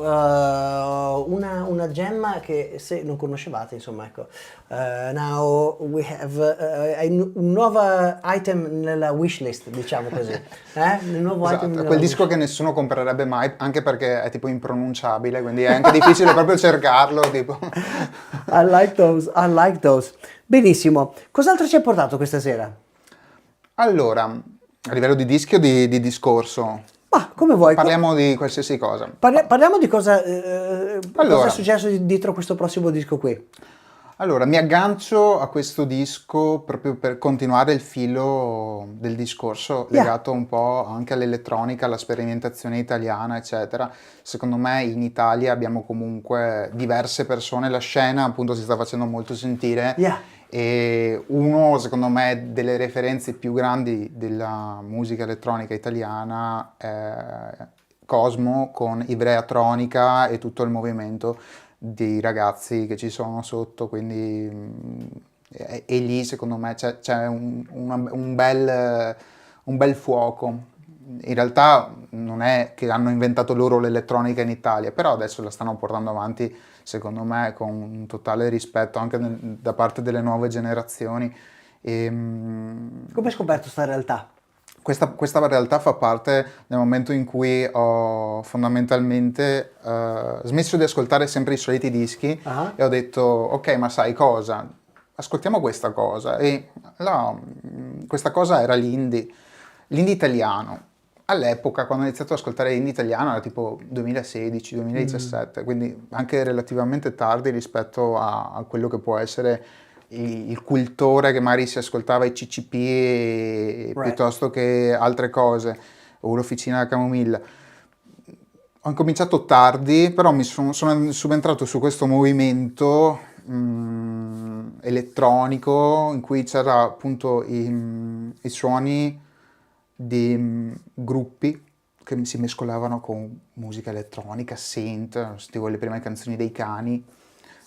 una gemma che se non conoscevate insomma ecco. Now we have un nuovo item nella wishlist diciamo così, un nuovo Esatto, item nella quel disco che nessuno comprerebbe mai, anche perché è tipo impronunciabile, quindi è anche difficile proprio cercarlo, tipo. I like those. Benissimo, cos'altro ci hai portato questa sera? Allora, a livello di dischi o di discorso? Ma come vuoi. Parliamo di qualsiasi cosa. Parliamo di cosa Allora. è successo dietro questo prossimo disco qui. Allora, mi aggancio a questo disco proprio per continuare il filo del discorso legato un po' anche all'elettronica, alla sperimentazione italiana, eccetera. Secondo me in Italia abbiamo comunque diverse persone, la scena appunto si sta facendo molto sentire. E uno, secondo me, delle referenze più grandi della musica elettronica italiana è Cosmo con Ivreatronica e tutto il movimento di ragazzi che ci sono sotto, quindi e lì secondo me c'è un bel fuoco in realtà non è che hanno inventato loro l'elettronica in Italia, però adesso la stanno portando avanti, secondo me, con un totale rispetto anche da parte delle nuove generazioni. Come hai scoperto questa realtà? Questa realtà fa parte nel momento in cui ho fondamentalmente smesso di ascoltare sempre i soliti dischi e ho detto, ok, ma sai cosa? Ascoltiamo questa cosa. E questa cosa era l'indie italiano. All'epoca, quando ho iniziato ad ascoltare l'indie italiano, era tipo 2016-2017, quindi anche relativamente tardi rispetto a quello che può essere il cultore che magari si ascoltava i CCP piuttosto che altre cose, o l'Officina della Camomilla. Ho incominciato tardi, però mi sono subentrato su questo movimento elettronico in cui c'era appunto i suoni di gruppi che si mescolavano con musica elettronica, synth, sentivo le prime canzoni dei Cani,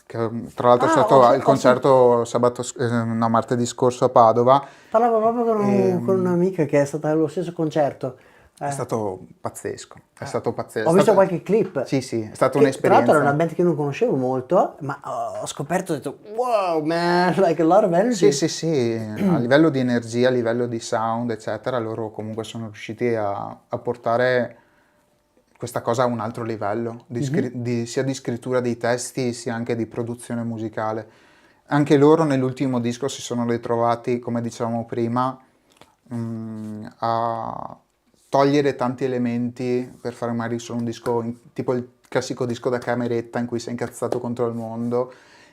che tra l'altro è stato il concerto martedì scorso a Padova. Parlavo proprio con un'amica che è stata allo stesso concerto. È stato pazzesco, è stato pazzesco. Ho visto qualche clip. Sì, è stata Tra un'esperienza. l'altro era una band che non conoscevo molto, ma ho scoperto e ho detto, wow man, like a lot of energy. Sì, a livello di energia, a livello di sound, eccetera, loro comunque sono riusciti a portare questa cosa a un altro livello, sia di scrittura dei testi, sia anche di produzione musicale. Anche loro nell'ultimo disco si sono ritrovati, come dicevamo prima, a togliere tanti elementi per fare magari solo un disco, tipo il classico disco da cameretta in cui sei incazzato contro il mondo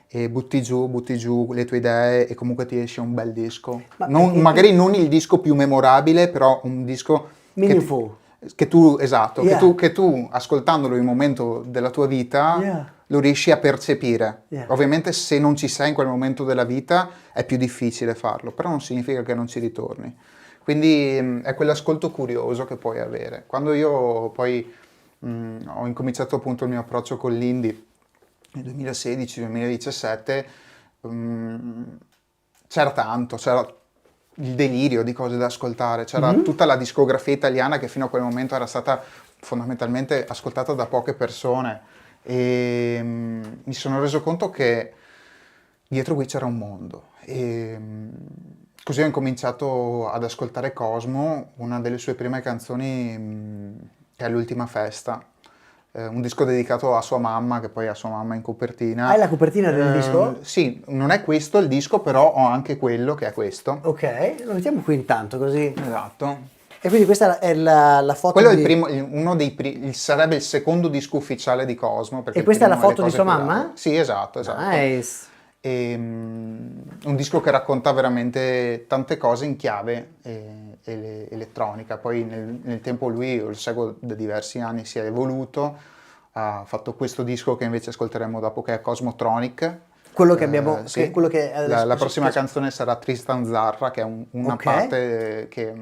e butti giù le tue idee e comunque ti esce un bel disco. Magari non il disco più memorabile, però un disco meaningful. Che tu ascoltandolo in un momento della tua vita lo riesci a percepire. Ovviamente se non ci sei in quel momento della vita è più difficile farlo, però non significa che non ci ritorni. Quindi è quell'ascolto curioso che puoi avere. Quando io poi ho incominciato appunto il mio approccio con l'indie nel 2016-2017, c'era il delirio di cose da ascoltare, c'era tutta la discografia italiana che fino a quel momento era stata fondamentalmente ascoltata da poche persone e mi sono reso conto che dietro qui c'era un mondo e così ho incominciato ad ascoltare Cosmo, una delle sue prime canzoni che è L'ultima festa, un disco dedicato a sua mamma, che poi ha sua mamma in copertina. Hai la copertina del disco? Sì, non è questo il disco, però ho anche quello che è questo. Ok, lo mettiamo qui intanto così. Esatto. E quindi questa è la foto quello è il primo, sarebbe il secondo disco ufficiale di Cosmo. E questa è la foto di sua mamma? Sì, esatto. Nice. Un disco che racconta veramente tante cose in chiave elettronica. Poi nel tempo lui, io lo seguo da diversi anni, si è evoluto, ha fatto questo disco che invece ascolteremo dopo, che è Cosmotronic. Quello che abbiamo, sì. quello che la prossima canzone sarà Tristan Zarra, che è una parte che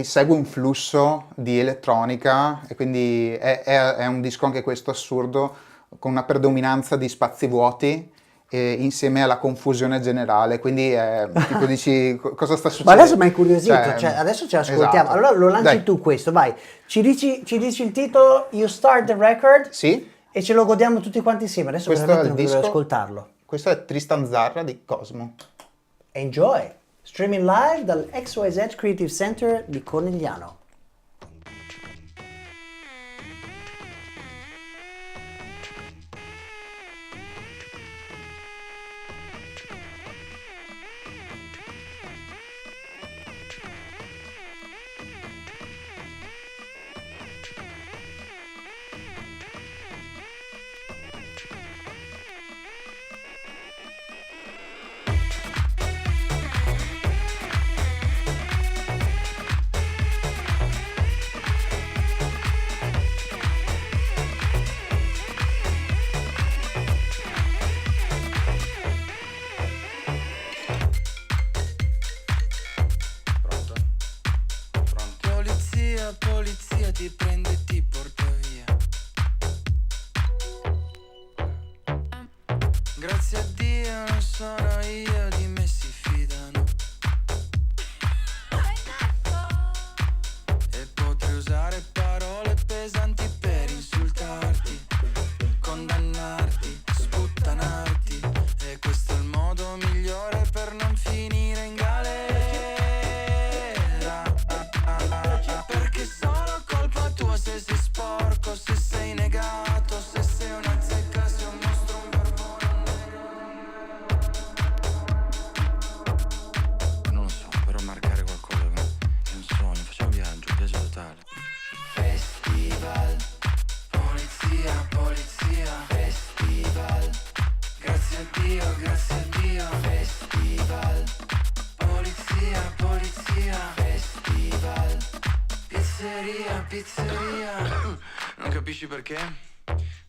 segue un flusso di elettronica e quindi è un disco anche questo assurdo, con una predominanza di spazi vuoti insieme alla confusione generale, quindi tipo dici cosa sta succedendo. Ma adesso mi hai incuriosito, adesso ce l'ascoltiamo. Esatto. Allora lo lanci tu questo, vai. Ci dici il titolo, You Start the Record, sì, e ce lo godiamo tutti quanti insieme. Adesso questo veramente è il non disco, devo ascoltarlo. Questo è Tristan Zarra di Cosmo. Enjoy! Streaming live dal XYZ Creative Center di Cornigliano. Polizia ti prende e ti porta via. Grazie a Dio non sono io, di me si fidano. sei negato, se sei una zecca, sei un mostro, un barbone negro. Non lo so, però marcare qualcosa è un sogno, facciamo un viaggio totale. Festival, polizia, polizia, festival, grazie a Dio, festival, polizia, polizia, festival, pizzeria, pizzeria. Non capisci perché?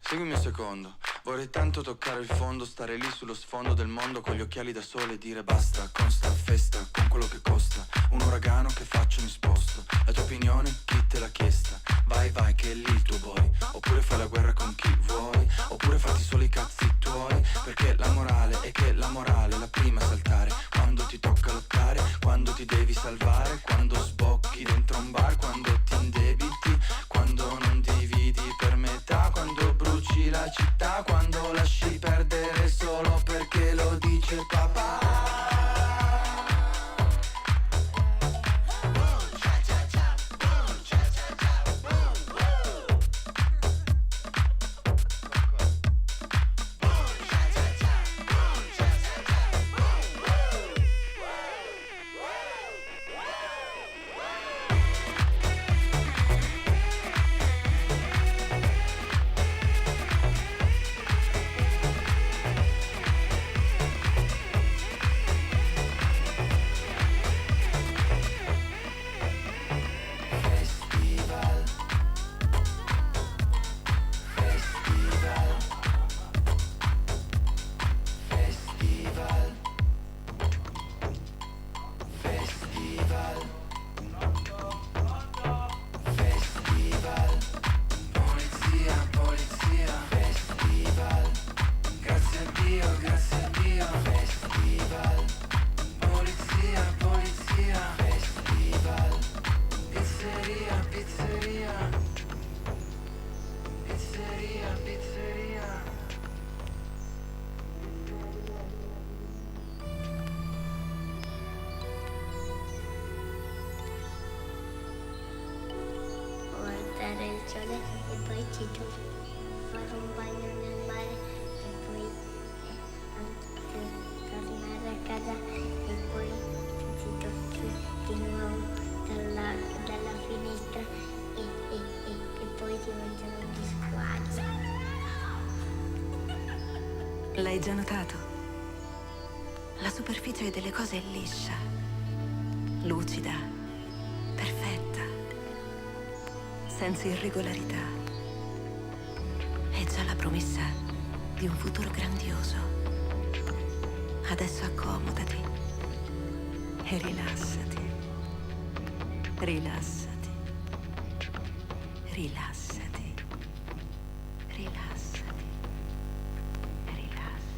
Seguimi un secondo. Vorrei tanto toccare il fondo, stare lì sullo sfondo del mondo con gli occhiali da sole e dire basta, con sta festa, con quello che costa. Un uragano che faccio mi sposto. La tua opinione, chi te l'ha chiesta? Vai, vai, che è lì il tuo boy. Oppure fai la guerra con chi vuoi. Oppure fatti solo i cazzi tuoi. Perché la morale è che la morale è la prima a saltare. Quando ti tocca lottare, quando ti devi salvare, quando sbocchi dentro un bar, quando ti indebiti, quando non dividi per metà, quando bruci la città, quando lasci perdere solo perché lo dice papà. Guardare il sole e poi fare un bagno nel mare e poi tornare a casa e poi si tocchi di nuovo dalla finestra e poi diventano gli squali. L'hai già notato? La superficie delle cose è liscia, lucida, perfetta, senza irregolarità. È già la promessa di un futuro grandioso. Adesso accomodati e rilassati. Rilassati. Rilassati. Rilassati. Rilassati.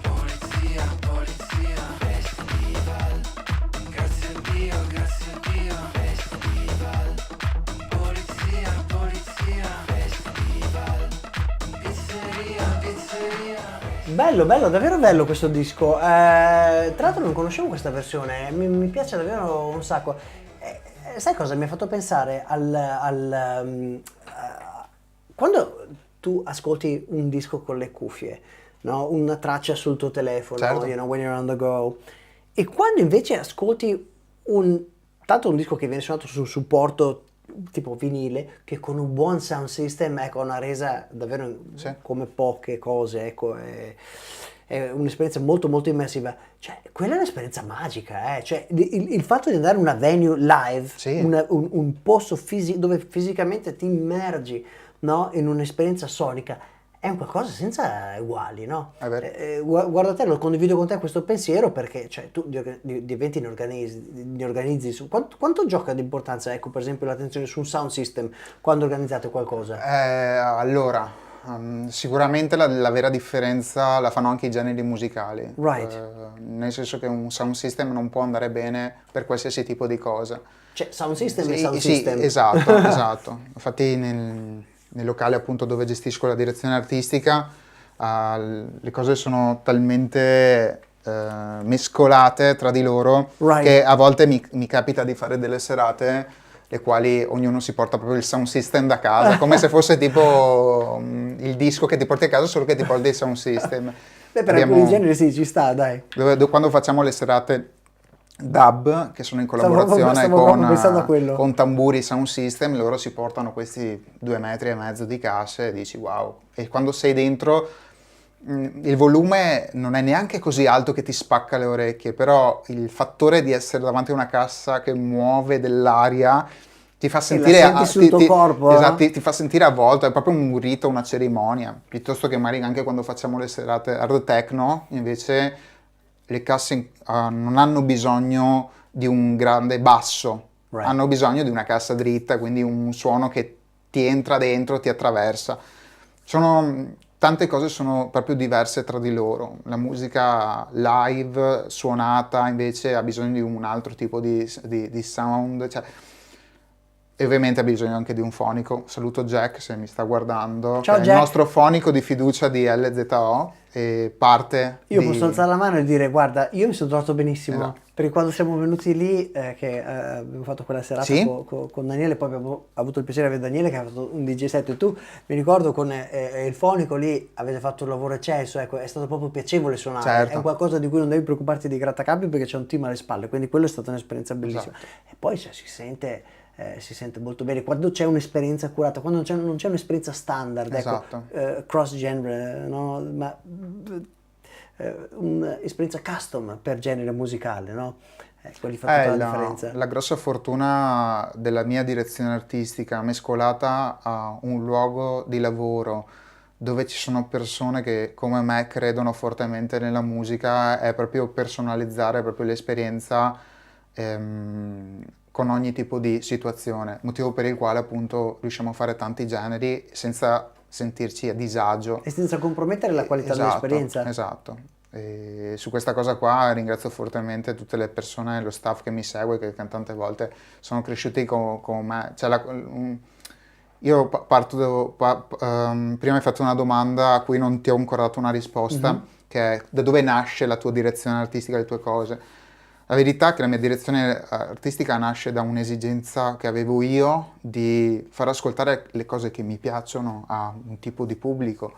Polizia, polizia, festival, grazie a Dio, festival, polizia, polizia, festival, pizzeria, pizzeria. Bello, bello, davvero bello questo disco. Tra l'altro non conoscevo questa versione, mi piace davvero un sacco. Sai cosa mi ha fatto pensare quando tu ascolti un disco con le cuffie, no? Una traccia sul tuo telefono, Certo. you know, when you're on the go, e quando invece ascolti tanto un disco che viene suonato su un supporto tipo vinile, che con un buon sound system, ecco, ha una resa davvero Sì. come poche cose, ecco, è un'esperienza molto molto immersiva. Cioè, quella è un'esperienza magica, Cioè, il fatto di andare a una venue live, Sì. un posto dove fisicamente ti immergi, no, in un'esperienza sonica, è un qualcosa senza uguali, no? È vero. Guarda te, lo condivido con te questo pensiero perché, cioè, tu di eventi ne organizzi quanto gioca di importanza, ecco, per esempio, l'attenzione su un sound system quando organizzate qualcosa? Allora, Sicuramente la vera differenza la fanno anche i generi musicali. Right. Nel senso che un sound system non può andare bene per qualsiasi tipo di cosa. Cioè, sound system e Sì, sound sì, system. esatto, esatto. Infatti nel locale appunto dove gestisco la direzione artistica, le cose sono talmente mescolate tra di loro Right. che a volte mi capita di fare delle serate le quali ognuno si porta proprio il sound system da casa, come se fosse tipo il disco che ti porti a casa, solo che ti porti il sound system. Beh, per Abbiamo- alcuni generi sì, ci sta, dai. quando facciamo le serate dub, che sono in collaborazione stavo proprio pensando a quello. con Tamburi Sound System, loro si portano questi 2,5 metri di casse e dici wow. E quando sei dentro, il volume non è neanche così alto che ti spacca le orecchie, però il fattore di essere davanti a una cassa che muove dell'aria ti fa sentire... senti sul tuo corpo, esatto, no? ti fa sentire avvolto, è proprio un rito, una cerimonia, piuttosto che magari anche quando facciamo le serate hard techno, invece le casse non hanno bisogno di un grande basso, Right. hanno bisogno di una cassa dritta, quindi un suono che ti entra dentro, ti attraversa. Tante cose sono proprio diverse tra di loro. La musica live, suonata, invece ha bisogno di un altro tipo di sound, cioè, e ovviamente ha bisogno anche di un fonico. Saluto Jack se mi sta guardando, Ciao, che è Jack. il nostro fonico di fiducia di LZO e parte Io di... posso alzare la mano e dire, guarda, io mi sono trovato benissimo, Esatto. perché quando siamo venuti lì, che abbiamo fatto quella serata Sì. con Daniele, poi abbiamo avuto il piacere di avere Daniele che ha fatto un DJ set, e tu, mi ricordo con il fonico lì, avete fatto un lavoro eccelso, ecco, è stato proprio piacevole suonare, Certo. è qualcosa di cui non devi preoccuparti di grattacapi perché c'è un team alle spalle, quindi quello è stata un'esperienza bellissima. Esatto. E poi cioè, si sente molto bene quando c'è un'esperienza curata, quando non c'è un'esperienza standard, Esatto. ecco, cross genre, no? Ma un'esperienza custom per genere musicale, no? Quelli fa tutta la differenza. La grossa fortuna della mia direzione artistica mescolata a un luogo di lavoro dove ci sono persone che come me credono fortemente nella musica è proprio personalizzare proprio l'esperienza con ogni tipo di situazione, motivo per il quale appunto riusciamo a fare tanti generi senza sentirci a disagio. E senza compromettere la qualità Esatto, dell'esperienza. Esatto. E su questa cosa qua ringrazio fortemente tutte le persone, lo staff che mi segue, che tante volte sono cresciuti con me. Cioè, io prima hai fatto una domanda a cui non ti ho ancora dato una risposta, che è da dove nasce la tua direzione artistica, le tue cose. La verità è che la mia direzione artistica nasce da un'esigenza che avevo io di far ascoltare le cose che mi piacciono a un tipo di pubblico.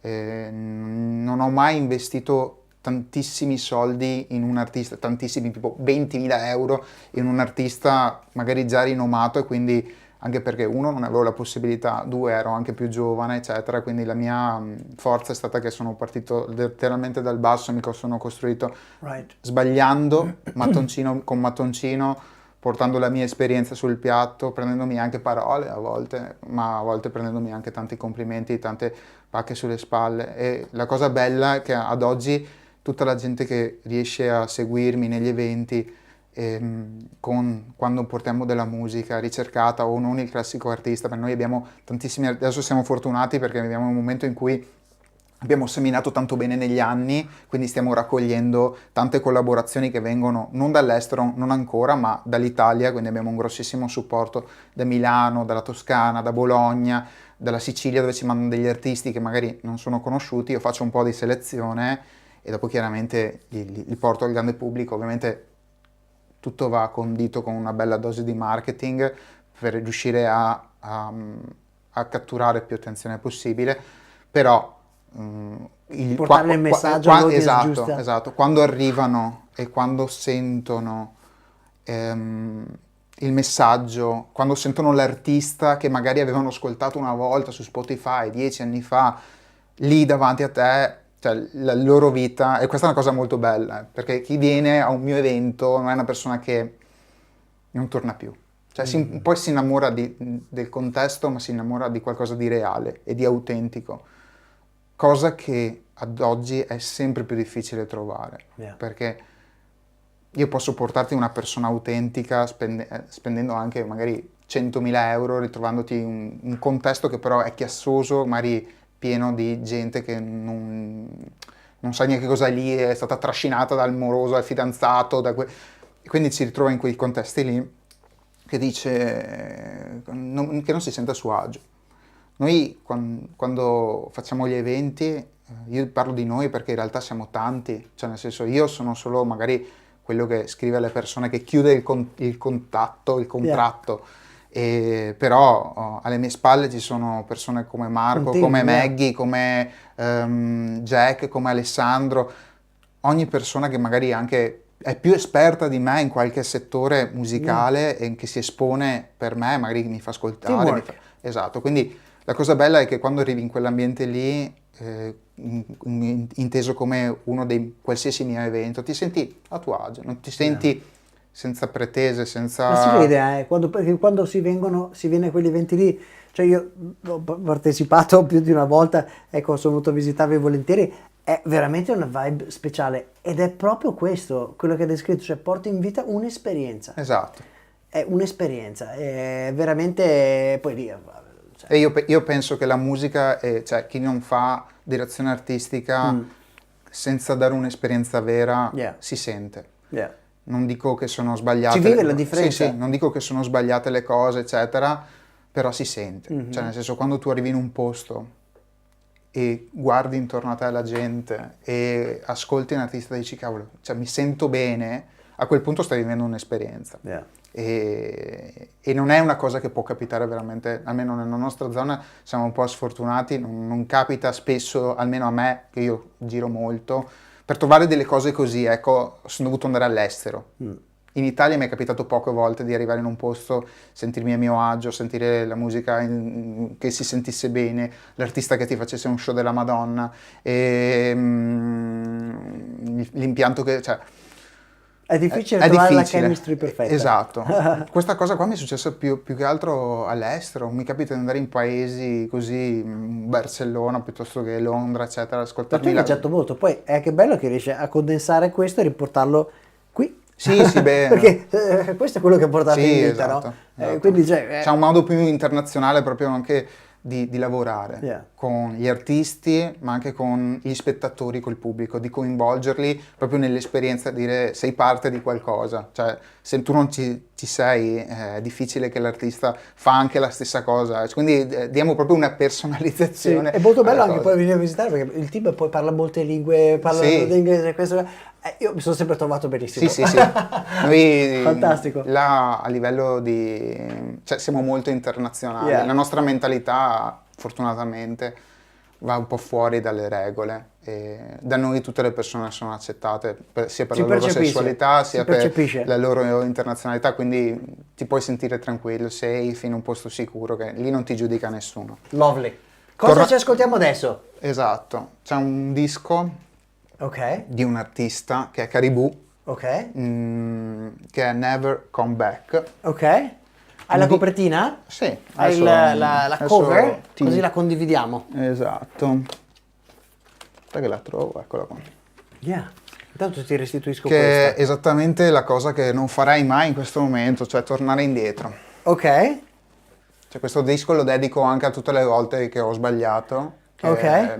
Non ho mai investito tantissimi soldi in un artista, tantissimi, tipo 20.000 euro in un artista magari già rinomato, e quindi anche perché uno non avevo la possibilità, due ero anche più giovane, eccetera, quindi la mia forza è stata che sono partito letteralmente dal basso e mi sono costruito Right. sbagliando, mattoncino con mattoncino, portando la mia esperienza sul piatto, prendendomi anche parole a volte, ma a volte prendendomi anche tanti complimenti, tante pacche sulle spalle. E la cosa bella è che ad oggi tutta la gente che riesce a seguirmi negli eventi, quando portiamo della musica ricercata o non il classico artista, per noi abbiamo tantissimi, adesso siamo fortunati perché viviamo un momento in cui abbiamo seminato tanto bene negli anni, quindi stiamo raccogliendo tante collaborazioni che vengono non dall'estero, non ancora, ma dall'Italia, quindi abbiamo un grossissimo supporto da Milano, dalla Toscana, da Bologna, dalla Sicilia, dove ci mandano degli artisti che magari non sono conosciuti. Io faccio un po' di selezione e dopo chiaramente li porto al grande pubblico. Ovviamente tutto va condito con una bella dose di marketing per riuscire a catturare più attenzione possibile, però Portare il messaggio all'audience giusta. Esatto, quando arrivano e quando sentono il messaggio, quando sentono l'artista che magari avevano ascoltato una volta su Spotify 10 anni fa, lì davanti a te, cioè la loro vita, e questa è una cosa molto bella, perché chi viene a un mio evento non è una persona che non torna più. Cioè poi si innamora del contesto, ma si innamora di qualcosa di reale e di autentico, cosa che ad oggi è sempre più difficile trovare, perché io posso portarti una persona autentica spendendo anche magari 100.000 euro, ritrovandoti un contesto che però è chiassoso, magari pieno di gente che non sa neanche cosa è lì, è stata trascinata dal moroso, al fidanzato, e quindi si ritrova in quei contesti lì che dice che non si sente a suo agio. Noi quando facciamo gli eventi, io parlo di noi perché in realtà siamo tanti, cioè nel senso io sono solo magari quello che scrive alle persone, che chiude il contratto, però alle mie spalle ci sono persone come Marco, team, come Maggie, come Jack, come Alessandro, ogni persona che magari anche è più esperta di me in qualche settore musicale e che si espone per me, magari mi fa ascoltare. Teamwork. Esatto, quindi la cosa bella è che quando arrivi in quell'ambiente lì, inteso come uno dei qualsiasi mio evento, ti senti a tuo agio, non ti senti senza pretese, senza... Ma si vede, perché quando si viene a quegli eventi lì, cioè io ho partecipato più di una volta, ecco, sono venuto a visitarvi volentieri, è veramente una vibe speciale ed è proprio questo, quello che hai descritto, cioè porti in vita un'esperienza. Esatto. È un'esperienza, è veramente... poi lì... cioè, E io penso che la musica, cioè chi non fa direzione artistica senza dare un'esperienza vera, si sente. yeah. Non dico che sono sbagliate. Si vive la differenza. Sì, non dico che sono sbagliate le cose, eccetera, però si sente. Cioè, nel senso, quando tu arrivi in un posto e guardi intorno a te la gente e ascolti un artista e dici, cavolo, cioè mi sento bene, a quel punto stai vivendo un'esperienza. Yeah. E non è una cosa che può capitare veramente, almeno nella nostra zona siamo un po' sfortunati, non capita spesso, almeno a me, che io giro molto, per trovare delle cose così, ecco, sono dovuto andare all'estero. In Italia mi è capitato poche volte di arrivare in un posto, sentirmi a mio agio, sentire la musica che si sentisse bene, l'artista che ti facesse un show della Madonna, e, l'impianto che... Cioè, È difficile trovare la chemistry perfetta. Esatto. Questa cosa qua mi è successa più che altro all'estero. Mi capita di andare in paesi così, Barcellona piuttosto che Londra, eccetera, Ma tu ascoltarmi hai viaggiato molto, poi è che bello che riesci a condensare questo e riportarlo qui. Sì, beh. Perché questo è quello che portate Sì, in vita, esatto, no? esatto. Quindi C'è un modo più internazionale proprio anche di lavorare Yeah. con gli artisti, ma anche con gli spettatori, col pubblico, di coinvolgerli proprio nell'esperienza, dire sei parte di qualcosa. Cioè, se tu non ci sei, è difficile che l'artista fa anche la stessa cosa. Quindi diamo proprio una sì, personalizzazione. è molto bello alle anche cose. poi venire a visitare perché il team poi parla molte lingue, parla Sì. l'inglese, questo. Io mi sono sempre trovato benissimo. Sì. Noi Fantastico. là a livello di... cioè siamo molto internazionali. Yeah. La nostra mentalità, fortunatamente, va un po' fuori dalle regole. E da noi tutte le persone sono accettate, sia per Si la loro percepisce, sessualità, si sia per percepisce. la loro internazionalità, quindi ti puoi sentire tranquillo, safe, in un posto sicuro, che lì non ti giudica nessuno. Lovely. Cosa ci ascoltiamo adesso? Esatto. C'è un disco Ok, di un artista che è Caribou, ok, che è Never Come Back. ok. Hai la copertina? Sì, Hai adesso- la adesso cover? ti- Così la condividiamo. Esatto. Aspetta che la trovo, eccola qua. Yeah. Intanto ti restituisco Che è questa. esattamente la cosa che non farei mai in questo momento, cioè tornare indietro. Ok, Cioè questo disco lo dedico anche a tutte le volte che ho sbagliato. Ok.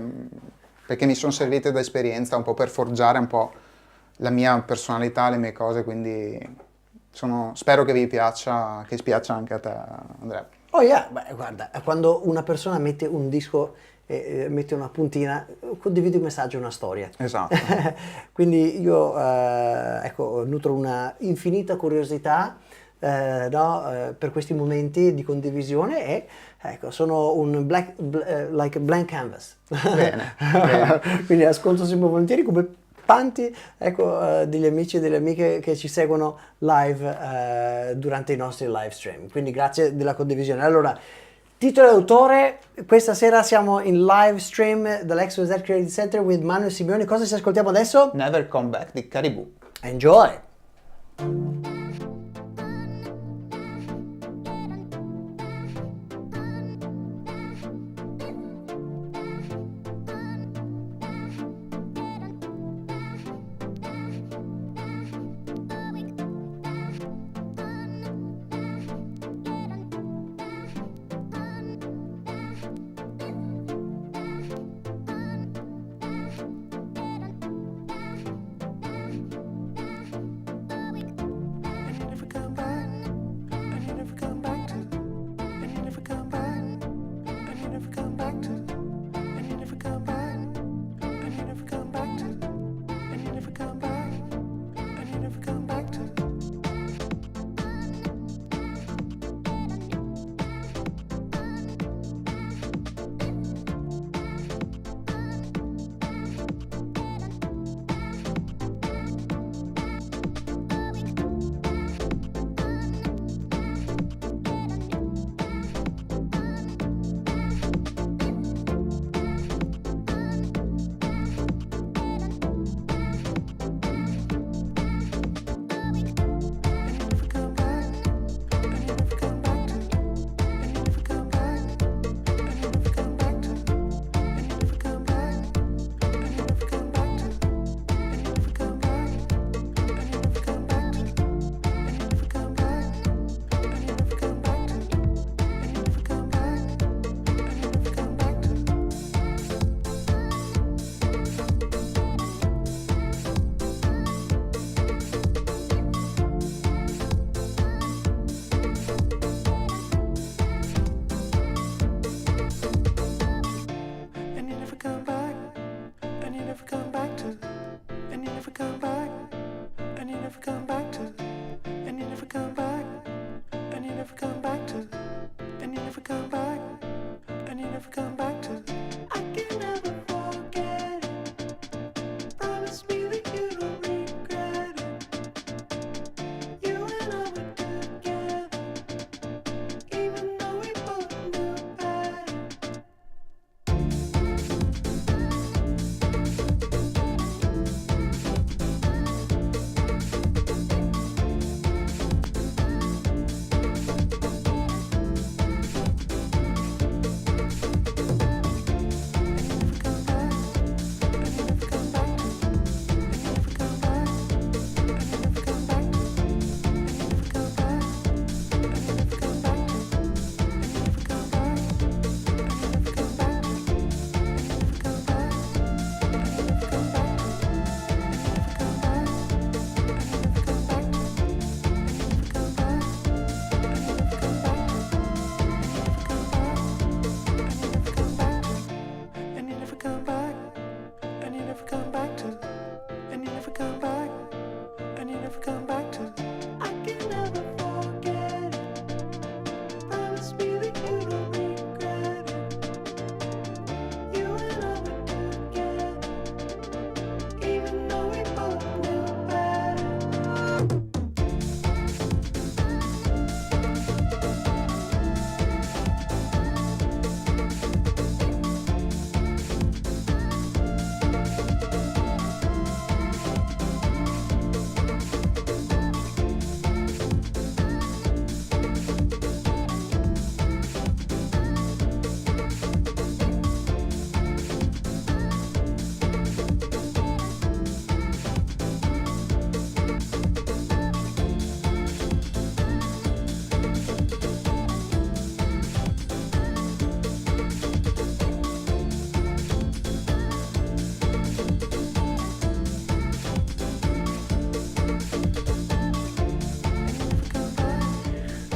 Perché mi sono servite da esperienza un po' per forgiare un po' la mia personalità, le mie cose, quindi spero che vi piaccia, che piaccia anche a te, Andrea. oh yeah, beh, guarda, quando una persona mette un disco, mette una puntina, condivide un messaggio, una storia. Esatto. Quindi io ecco, nutro una infinita curiosità per questi momenti di condivisione e ecco, sono un like a blank canvas. Bene. Quindi ascolto sempre volentieri come tanti ecco, degli amici e delle amiche che ci seguono live durante i nostri live stream. Quindi grazie della condivisione. Allora, titolo e autore, questa sera siamo in live stream dall'XYZ Creative Center with Manuel Simeoni. Cosa ci ascoltiamo adesso? Never Come Back di Caribou. Enjoy!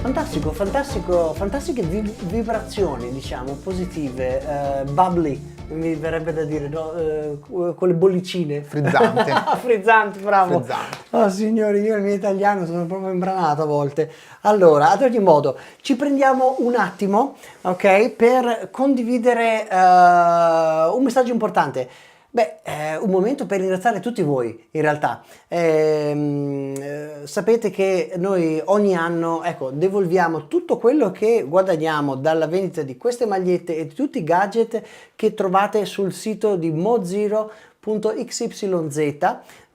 Fantastico, fantastiche vibrazioni, diciamo, positive, bubbly, mi verrebbe da dire, no? Con le bollicine. Frizzante. Frizzante, bravo. Frizzante. Oh signori, io e il mio italiano sono proprio imbranato a volte. Allora, ad ogni modo, ci prendiamo un attimo, ok, per condividere un messaggio importante. Beh, un momento per ringraziare tutti voi, in realtà. Sapete che noi ogni anno, ecco, devolviamo tutto quello che guadagniamo dalla vendita di queste magliette e di tutti i gadget che trovate sul sito di mozero.xyz.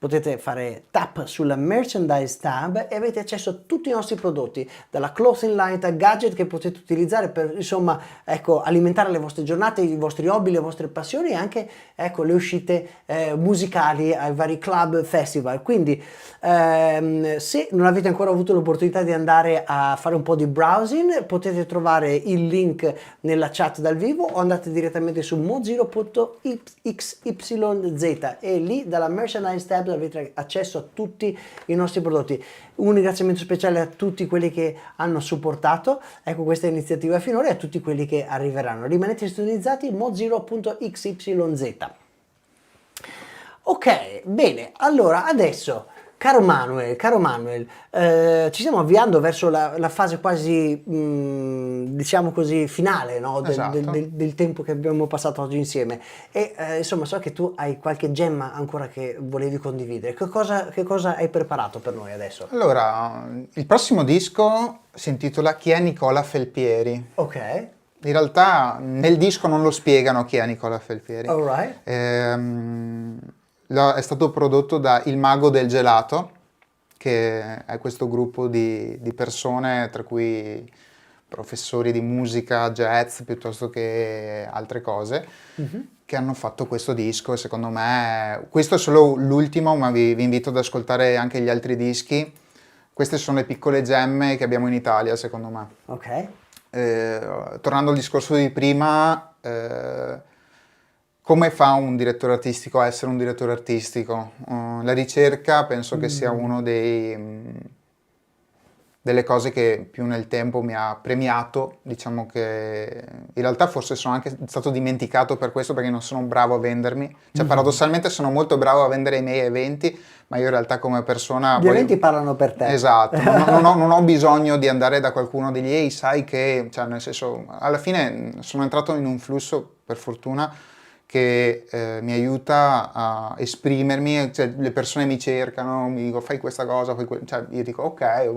Potete fare tap sulla merchandise tab e avete accesso a tutti i nostri prodotti, dalla clothing line a gadget che potete utilizzare per, insomma, ecco, alimentare le vostre giornate, i vostri hobby, le vostre passioni e anche, ecco, le uscite musicali ai vari club, festival. Quindi se non avete ancora avuto l'opportunità di andare a fare un po' di browsing, potete trovare il link nella chat dal vivo o andate direttamente su mozero.xyz e lì dalla merchandise tab avete accesso a tutti i nostri prodotti. Un ringraziamento speciale a tutti quelli che hanno supportato, ecco, questa iniziativa finora e a tutti quelli che arriveranno. Rimanete sintonizzati, mozero.xyz. Ok, bene, allora adesso, caro Manuel, ci stiamo avviando verso la fase quasi, diciamo così, finale, no? Esatto. del tempo che abbiamo passato oggi insieme. E insomma, so che tu hai qualche gemma ancora che volevi condividere. Che cosa hai preparato per noi adesso? Allora, il prossimo disco si intitola Chi è Nicola Felpieri? Ok, In realtà nel disco non lo spiegano chi è Nicola Felpieri. alright. È stato prodotto da Il Mago del Gelato, che è questo gruppo di persone, tra cui professori di musica, jazz, piuttosto che altre cose, che hanno fatto questo disco. E secondo me, questo è solo l'ultimo, ma vi invito ad ascoltare anche gli altri dischi. Queste sono le piccole gemme che abbiamo in Italia, secondo me. Ok. Tornando al discorso di prima, come fa un direttore artistico a essere un direttore artistico? La ricerca penso che sia uno delle cose che più nel tempo mi ha premiato. Diciamo che in realtà forse sono anche stato dimenticato per questo, perché non sono bravo a vendermi. Cioè, paradossalmente sono molto bravo a vendere i miei eventi, ma io in realtà come persona... Gli eventi parlano per te. Esatto, non ho bisogno di andare da qualcuno e dirgli ehi, sai che... Cioè, nel senso, alla fine sono entrato in un flusso, per fortuna, che mi aiuta a esprimermi. Cioè, le persone mi cercano, mi dicono fai questa cosa, cioè, io dico ok,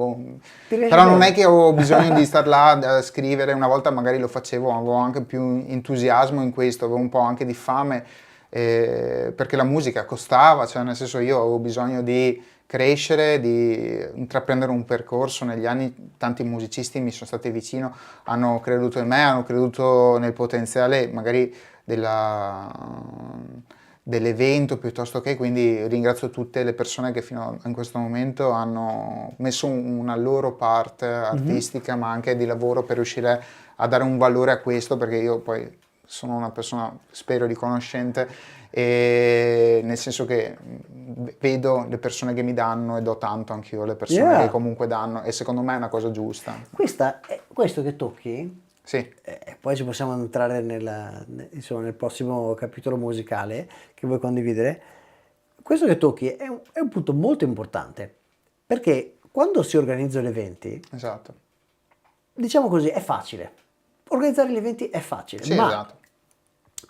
però non è che ho bisogno di star là a scrivere. Una volta magari lo facevo, avevo anche più entusiasmo in questo, avevo un po' anche di fame, perché la musica costava, cioè nel senso io avevo bisogno di crescere, di intraprendere un percorso. Negli anni tanti musicisti mi sono stati vicino, hanno creduto in me, hanno creduto nel potenziale magari dell'evento, piuttosto che, quindi ringrazio tutte le persone che fino a questo momento hanno messo una loro parte artistica, ma anche di lavoro, per riuscire a dare un valore a questo, perché io poi sono una persona, spero, riconoscente, e nel senso che vedo le persone che mi danno e do tanto anch'io alle persone che comunque danno, e secondo me è una cosa giusta. Questo che tocchi, Sì. poi ci possiamo entrare insomma, nel prossimo capitolo musicale che vuoi condividere. Questo che tocchi è un punto molto importante, perché quando si organizzano gli eventi, Esatto. diciamo così, è facile. Organizzare gli eventi è facile, Sì, ma esatto.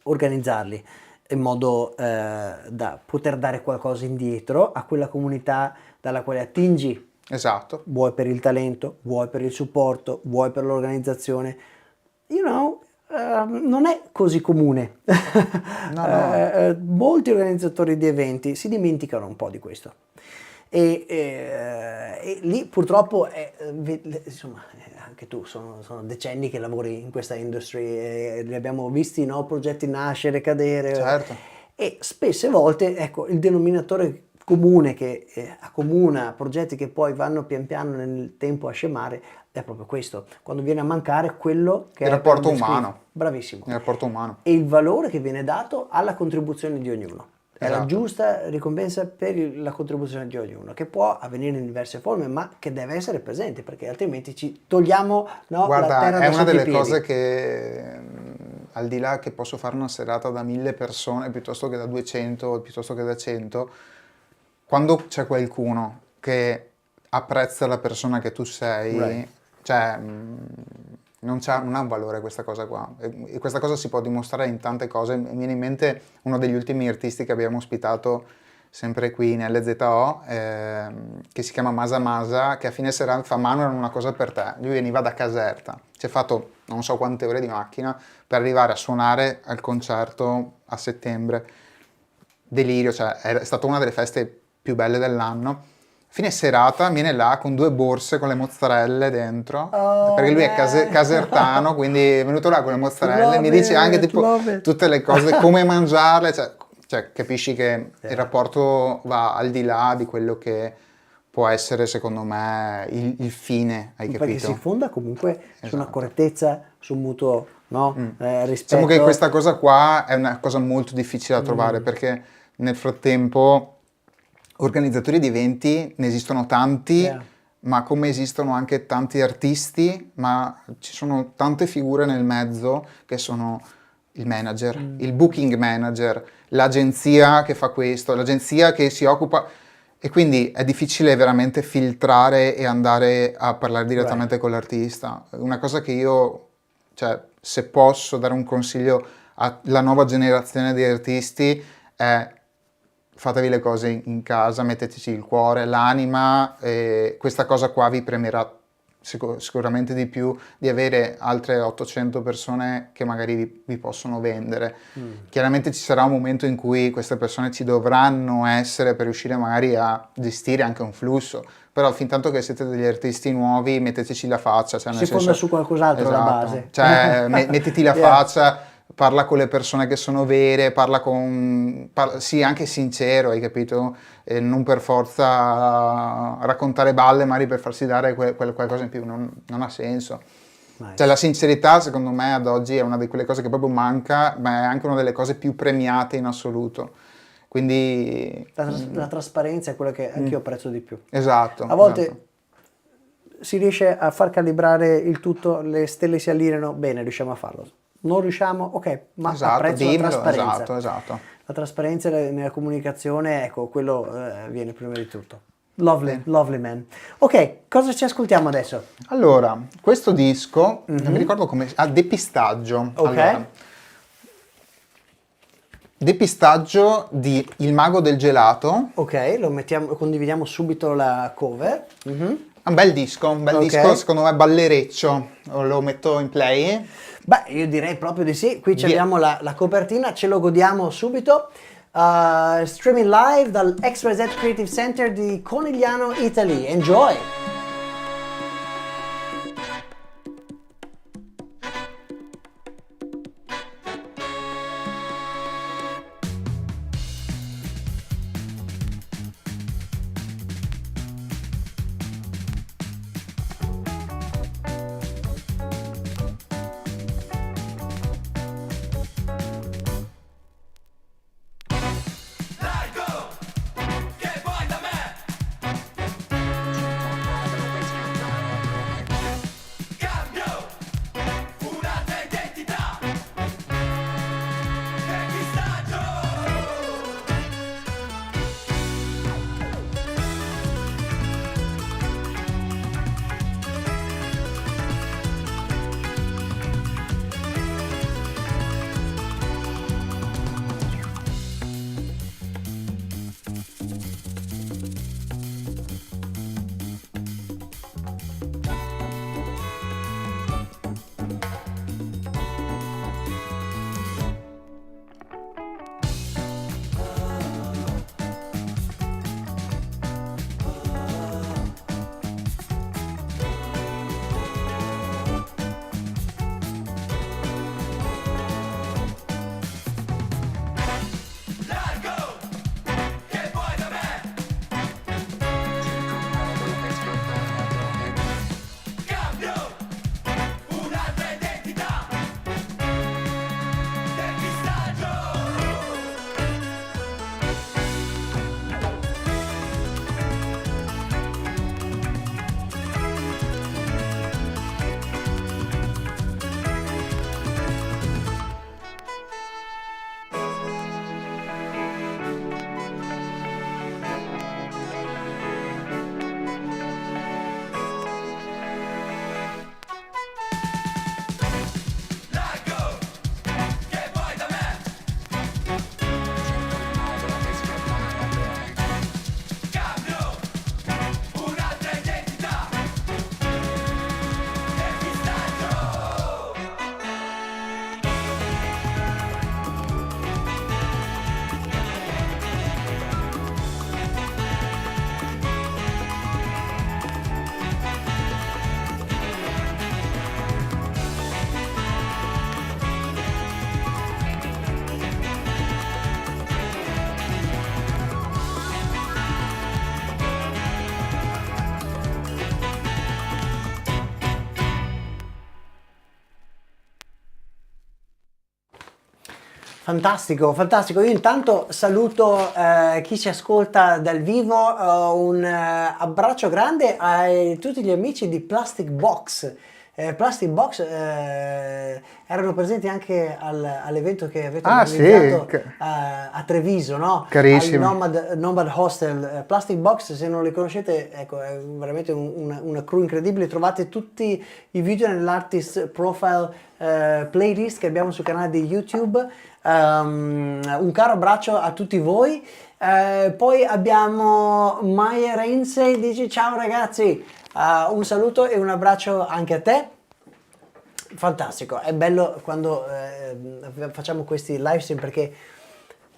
organizzarli in modo da poter dare qualcosa indietro a quella comunità dalla quale attingi, Esatto. vuoi per il talento, vuoi per il supporto, vuoi per l'organizzazione, non è così comune. No. Molti organizzatori di eventi si dimenticano un po' di questo. E lì purtroppo, insomma, anche tu, sono decenni che lavori in questa industry, li abbiamo visti, no? Progetti nascere, cadere. Certo. E spesse volte, ecco, il denominatore comune che accomuna progetti che poi vanno pian piano nel tempo a scemare è proprio questo, quando viene a mancare quello che Il è rapporto per descritto. umano. Bravissimo. Il rapporto umano. E il valore che viene dato alla contribuzione di ognuno. è la Esatto. giusta ricompensa per la contribuzione di ognuno, che può avvenire in diverse forme, ma che deve essere presente, perché altrimenti ci togliamo, no, la Guarda, terra è da una sotto i delle piedi. cose che al di là che posso fare una serata da 1000 persone piuttosto che da 200, piuttosto che da 100, quando c'è qualcuno che apprezza la persona che tu sei, Right. cioè non ha un valore questa cosa qua. E questa cosa si può dimostrare in tante cose. Mi viene in mente uno degli ultimi artisti che abbiamo ospitato sempre qui in LZO, che si chiama Masa Masa, che a fine serata fa Manu, era una cosa per te. Lui veniva da Caserta, ci ha fatto non so quante ore di macchina per arrivare a suonare al concerto a settembre. Delirio, cioè è stata una delle feste più belle dell'anno. Fine serata viene là con 2 borse con le mozzarelle dentro, Oh, perché lui è man. casertano, quindi è venuto là con le mozzarelle, Love mi dice anche it, tipo love it. tutte le cose, come mangiarle, cioè capisci che il rapporto va al di là di quello che può essere secondo me il fine, hai Perché capito? si fonda comunque su una Esatto. correttezza, su un mutuo, no? Rispetto. Diciamo che questa cosa qua è una cosa molto difficile da trovare, perché nel frattempo organizzatori di eventi ne esistono tanti, Yeah. ma come esistono anche tanti artisti, ma ci sono tante figure nel mezzo che sono il manager, il booking manager, l'agenzia che fa questo, l'agenzia che si occupa, e quindi è difficile veramente filtrare e andare a parlare direttamente con l'artista. Una cosa che io, cioè, se posso dare un consiglio alla nuova generazione di artisti è: fatevi le cose in casa, metteteci il cuore, l'anima, e questa cosa qua vi premierà sicuramente di più di avere altre 800 persone che magari vi possono vendere. Chiaramente ci sarà un momento in cui queste persone ci dovranno essere per riuscire magari a gestire anche un flusso, però fin tanto che siete degli artisti nuovi, metteteci la faccia. Cioè, nel Si fonda su qualcos'altro alla Esatto. base. Cioè, mettiti la Yeah. faccia, parla con le persone che sono vere, sii anche sincero, hai capito? Non per forza raccontare balle, magari per farsi dare qualcosa in più, non ha senso. Nice. Cioè, la sincerità, secondo me, ad oggi è una di quelle cose che proprio manca, ma è anche una delle cose più premiate in assoluto. Quindi, La trasparenza è quella che anch'io apprezzo di più. esatto. A volte esatto. si riesce a far calibrare il tutto, le stelle si allineano, bene, riusciamo a farlo. Non riusciamo, ok, ma Esatto, apprezzo la dimmelo, trasparenza. esatto. La trasparenza nella comunicazione, ecco, quello viene prima di tutto. Lovely, lovely man. Ok, cosa ci ascoltiamo adesso? Allora, questo disco, non mi ricordo come... Depistaggio. Ok. Allora, Depistaggio di Il Mago del Gelato. Ok, condividiamo subito la cover. Un bel disco, Ok. secondo me ballereccio. Lo metto in play. Beh, io direi proprio di sì. Qui Via. abbiamo la copertina, ce lo godiamo subito. Streaming live dal XYZ Creative Center di Conigliano, Italy. Enjoy! Che vuoi da me? Fantastico, fantastico. Io intanto saluto chi ci ascolta dal vivo, un abbraccio grande a tutti gli amici di Plastic Box. Plastic Box erano presenti anche all'evento che avete organizzato a Treviso, no? Carissimo. Al Nomad Hostel. Plastic Box, se non li conoscete, ecco, è veramente una crew incredibile. Trovate tutti i video nell'artist profile playlist che abbiamo sul canale di YouTube. Un caro abbraccio a tutti voi. Poi abbiamo Maya Reinse, dice ciao ragazzi. Un saluto e un abbraccio anche a te. Fantastico, è bello quando facciamo questi live stream perché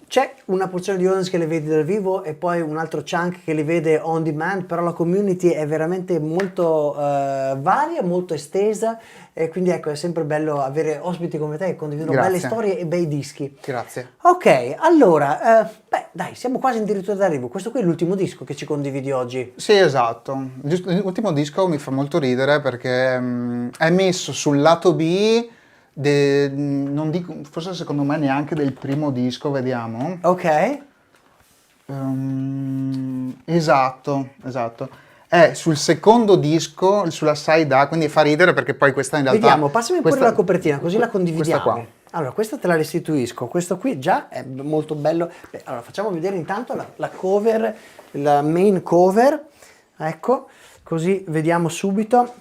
c'è una porzione di audience che le vede dal vivo e poi un altro chunk che li vede on demand, però la community è veramente molto varia, molto estesa e quindi ecco è sempre bello avere ospiti come te che condividono belle storie e bei dischi. Grazie. Ok, allora, dai, siamo quasi addirittura d'arrivo. Questo qui è l'ultimo disco che ci condividi oggi. Sì, esatto. L'ultimo disco mi fa molto ridere perché è messo sul lato B, non dico, forse secondo me neanche del primo disco, vediamo. Ok. Esatto. È sul secondo disco, sulla side A, quindi fa ridere perché poi questa in realtà... Vediamo, passami pure la copertina così la condividiamo. Questa qua. Allora, questa te la restituisco. Questo qui già è molto bello. Beh, allora, facciamo vedere intanto la cover, la main cover. Ecco, così vediamo subito.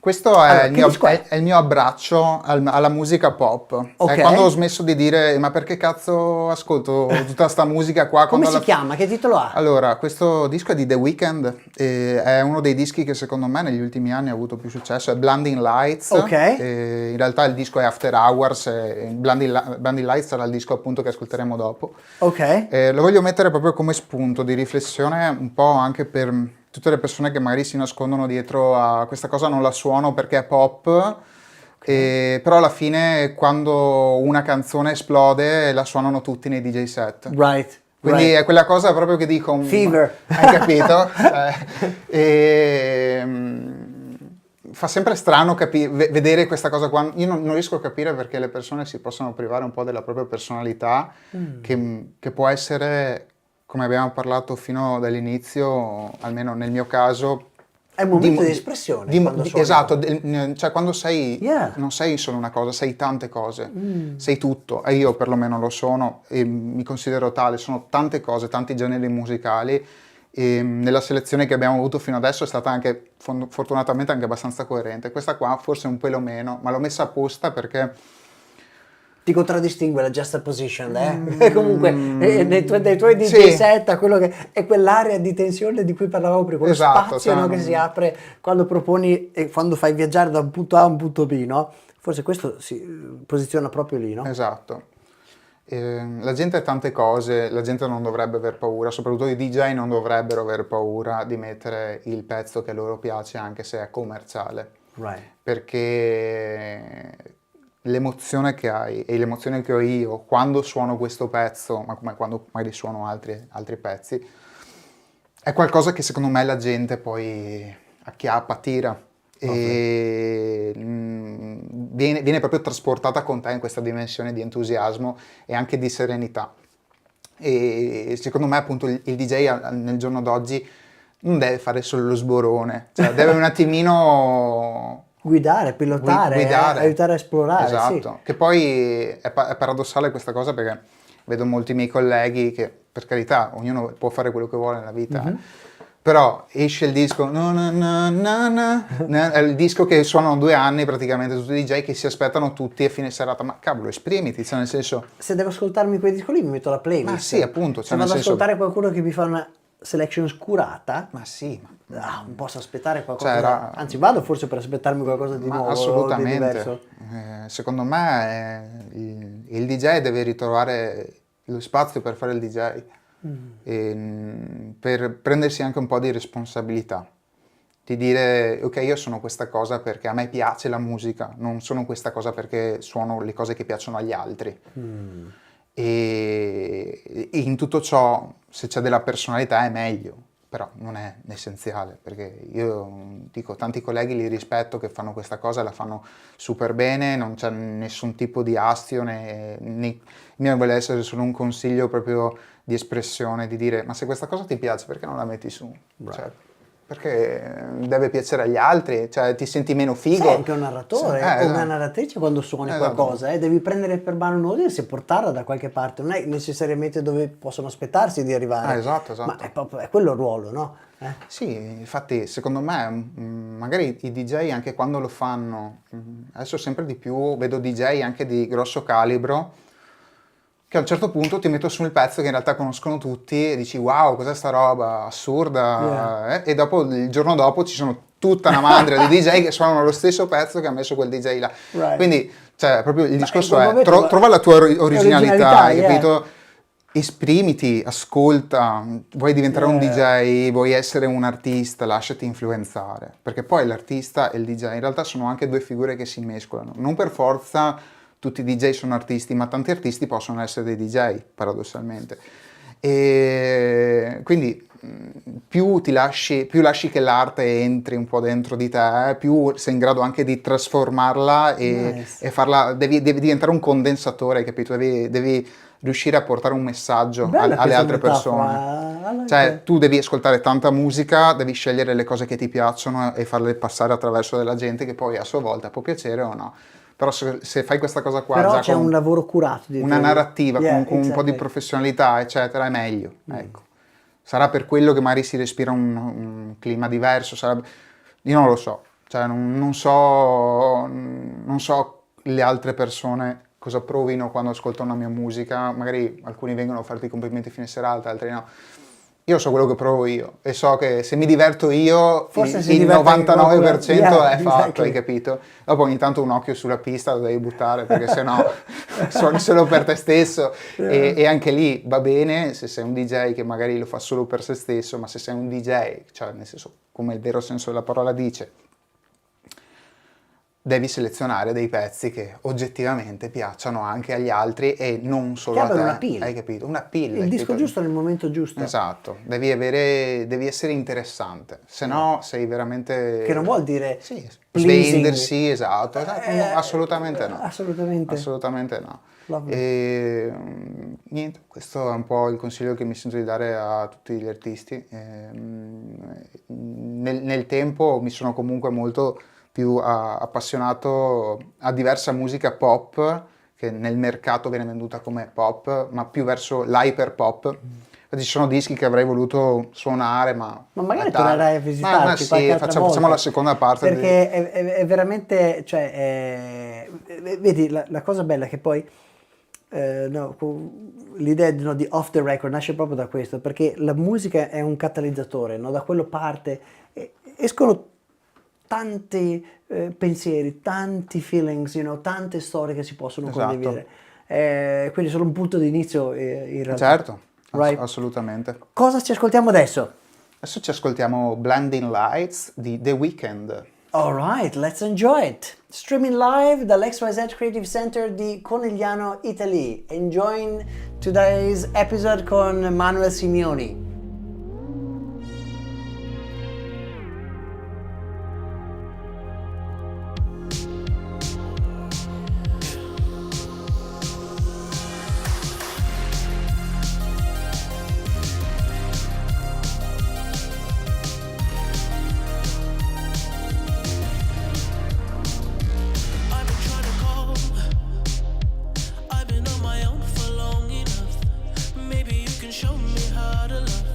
Questo è, Allora, è il mio abbraccio alla musica pop. Ok. È quando ho smesso di dire ma perché cazzo ascolto tutta sta musica qua? Come quando si chiama? Che titolo ha? Allora, questo disco è di The Weeknd, e è uno dei dischi che secondo me negli ultimi anni ha avuto più successo, è Blinding Lights. Ok. In realtà il disco è After Hours, e Blinding Lights sarà il disco appunto che ascolteremo dopo. Ok. Lo voglio mettere proprio come spunto di riflessione un po' anche per tutte le persone che magari si nascondono dietro a questa cosa non la suono perché è pop, però alla fine quando una canzone esplode la suonano tutti nei DJ set. Right. Quindi è quella cosa proprio che dico... Fever. Hai capito? Fa sempre strano vedere questa cosa qua. Io non riesco a capire perché le persone si possono privare un po' della propria personalità, che può essere, come abbiamo parlato fino dall'inizio, almeno nel mio caso... È un momento di espressione. Quando suoni. Esatto, cioè quando sei, Yeah. non sei solo una cosa, sei tante cose, sei tutto, e io perlomeno lo sono e mi considero tale, sono tante cose, tanti generi musicali, e nella selezione che abbiamo avuto fino adesso è stata anche fortunatamente anche abbastanza coerente. Questa qua forse un pelo meno, ma l'ho messa apposta perché... Ti contraddistingue la juxtaposition, comunque nei tuoi DJ Sì. set quello che è quell'area di tensione di cui parlavamo prima, quello Esatto, spazio, cioè, no, che si apre quando proponi e quando fai viaggiare da un punto A a un punto B, no? Forse questo si posiziona proprio lì, no? Esatto. La gente ha tante cose, la gente non dovrebbe aver paura, soprattutto i DJ non dovrebbero aver paura di mettere il pezzo che a loro piace anche se è commerciale. Right. Perché l'emozione che hai e l'emozione che ho io quando suono questo pezzo, ma come quando magari suono altri pezzi, è qualcosa che secondo me la gente poi acchiappa, tira e viene proprio trasportata con te in questa dimensione di entusiasmo e anche di serenità. E secondo me appunto il DJ nel giorno d'oggi non deve fare solo lo sborone, cioè deve un attimino... Guidare, pilotare, aiutare a esplorare. Esatto, sì. che poi è paradossale questa cosa perché vedo molti miei colleghi che, per carità, ognuno può fare quello che vuole nella vita, però esce il disco, è il disco che suonano 2 anni praticamente tutti i DJ che si aspettano tutti a fine serata, ma cavolo, esprimiti, cioè nel senso... Se devo ascoltarmi quei disco lì mi metto la playlist. Ma sì, appunto. Se Cioè vado ad nel senso... ascoltare qualcuno che mi fa una selection scurata, Ma sì, non posso aspettare qualcosa, Cioè, anzi vado forse per aspettarmi qualcosa di nuovo, assolutamente. di diverso. Secondo me il DJ deve ritrovare lo spazio per fare il DJ, per prendersi anche un po' di responsabilità, di dire ok, io sono questa cosa perché a me piace la musica, non sono questa cosa perché suono le cose che piacciono agli altri. E in tutto ciò, se c'è della personalità è meglio, però non è essenziale, perché io dico, tanti colleghi li rispetto che fanno questa cosa, la fanno super bene, non c'è nessun tipo di astio, il mio vuole essere solo un consiglio proprio di espressione, di dire, ma se questa cosa ti piace, perché non la metti su? Cioè, perché deve piacere agli altri, cioè ti senti meno figo. Sei anche un narratore, o una esatto. narratrice quando suoni Esatto. qualcosa, devi prendere per mano un audience e portarla da qualche parte, non è necessariamente dove possono aspettarsi di arrivare. Esatto. Ma è quello il ruolo, no? Sì, infatti secondo me magari i DJ anche quando lo fanno, adesso sempre di più vedo DJ anche di grosso calibro, che a un certo punto ti metto sul pezzo che in realtà conoscono tutti e dici wow, cos'è sta roba assurda, e dopo il giorno dopo ci sono tutta una mandria di DJ che suonano lo stesso pezzo che ha messo quel DJ là. Right. Quindi cioè, proprio il discorso in quel è momento trova la tua originalità, hai yeah. capito? Esprimiti, ascolta, vuoi diventare un DJ, vuoi essere un artista, lasciati influenzare, perché poi l'artista e il DJ in realtà sono anche due figure che si mescolano, non per forza tutti i DJ sono artisti, ma tanti artisti possono essere dei DJ, paradossalmente. E quindi più lasci che l'arte entri un po' dentro di te, più sei in grado anche di trasformarla e farla, devi diventare un condensatore, capito? Devi riuscire a portare un messaggio alle altre persone. Cioè, tu devi ascoltare tanta musica, devi scegliere le cose che ti piacciono e farle passare attraverso della gente che poi a sua volta può piacere o no. Però se fai questa cosa qua Però già c'è con un lavoro curato una narrativa, con un po' di professionalità, eccetera, è meglio. Ecco. Sarà per quello che magari si respira un clima diverso. Io non lo so. Cioè, non so le altre persone cosa provino quando ascoltano la mia musica. Magari alcuni vengono a farti i complimenti fine serata, altri no. Io so quello che provo io e so che se mi diverto io forse il 99% è fatto, exactly. Hai capito? Dopo ogni tanto un occhio sulla pista lo devi buttare perché sennò suoni solo per te stesso e anche lì va bene se sei un DJ che magari lo fa solo per se stesso, ma se sei un DJ, cioè nel senso come il vero senso della parola dice, devi selezionare dei pezzi che oggettivamente piacciono anche agli altri e non solo a te. Una appeal. Hai capito? Una appeal. Il disco giusto nel momento giusto. Esatto, devi essere interessante, se no sei veramente... Che non vuol dire vendersi, esatto. No, assolutamente no. Assolutamente no. E niente, questo è un po' il consiglio che mi sento di dare a tutti gli artisti. Nel tempo mi sono comunque molto più appassionato a diversa musica pop che nel mercato viene venduta come pop, ma più verso l'hyper pop. Infatti ci sono dischi che avrei voluto suonare, ma magari tornerai a visitarci ma sì, qualche altra volta. facciamo la seconda parte. Perché è veramente, cioè, vedi, la cosa bella è che poi l'idea di off the record nasce proprio da questo, perché la musica è un catalizzatore, no? Da quello parte, escono tanti pensieri, tanti feelings, tante storie che si possono condividere. Quindi solo un punto di inizio in realtà. Certo, right? assolutamente. Cosa ci ascoltiamo adesso? Adesso ci ascoltiamo Blinding Lights di The Weeknd. Alright, let's enjoy it. Streaming live dall'XYZ Creative Center di Conegliano, Italy. Enjoying today's episode con Manuel Simeoni. Show me how to love.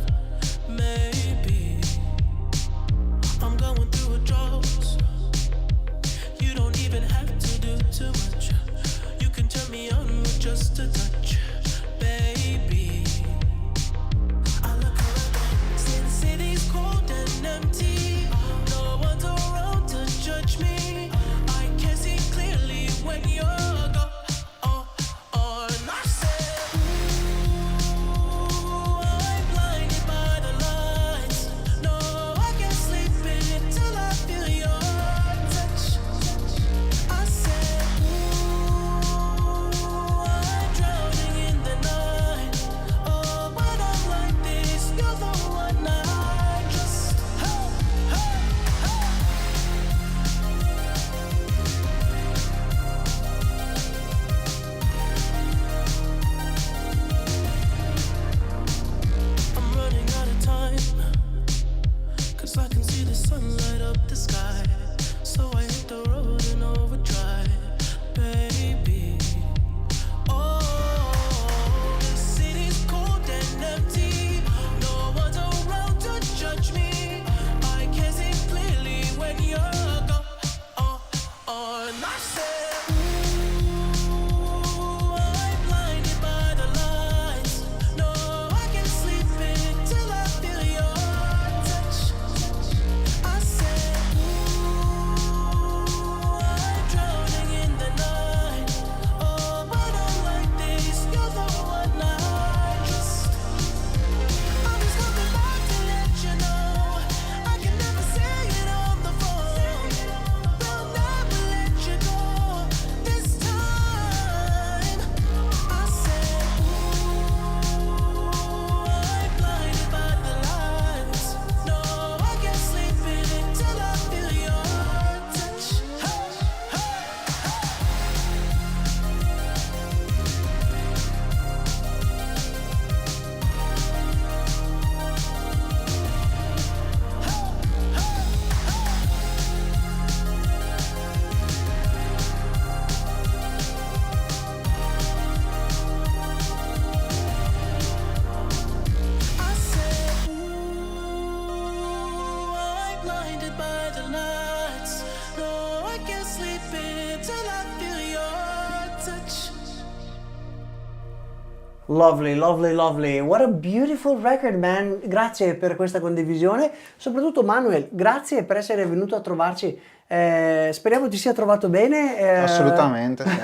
Lovely, lovely, lovely. What a beautiful record, man. Grazie per questa condivisione. Soprattutto Manuel, grazie per essere venuto a trovarci. Speriamo ti sia trovato bene. Assolutamente, sì.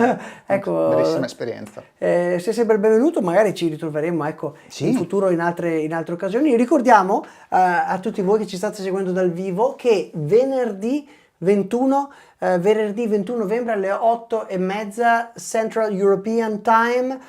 Ecco, Bellissima esperienza. sei sempre il benvenuto, magari ci ritroveremo, ecco, Sì. in futuro in altre occasioni. Ricordiamo a tutti voi che ci state seguendo dal vivo che venerdì 21 novembre alle 8:30 Central European Time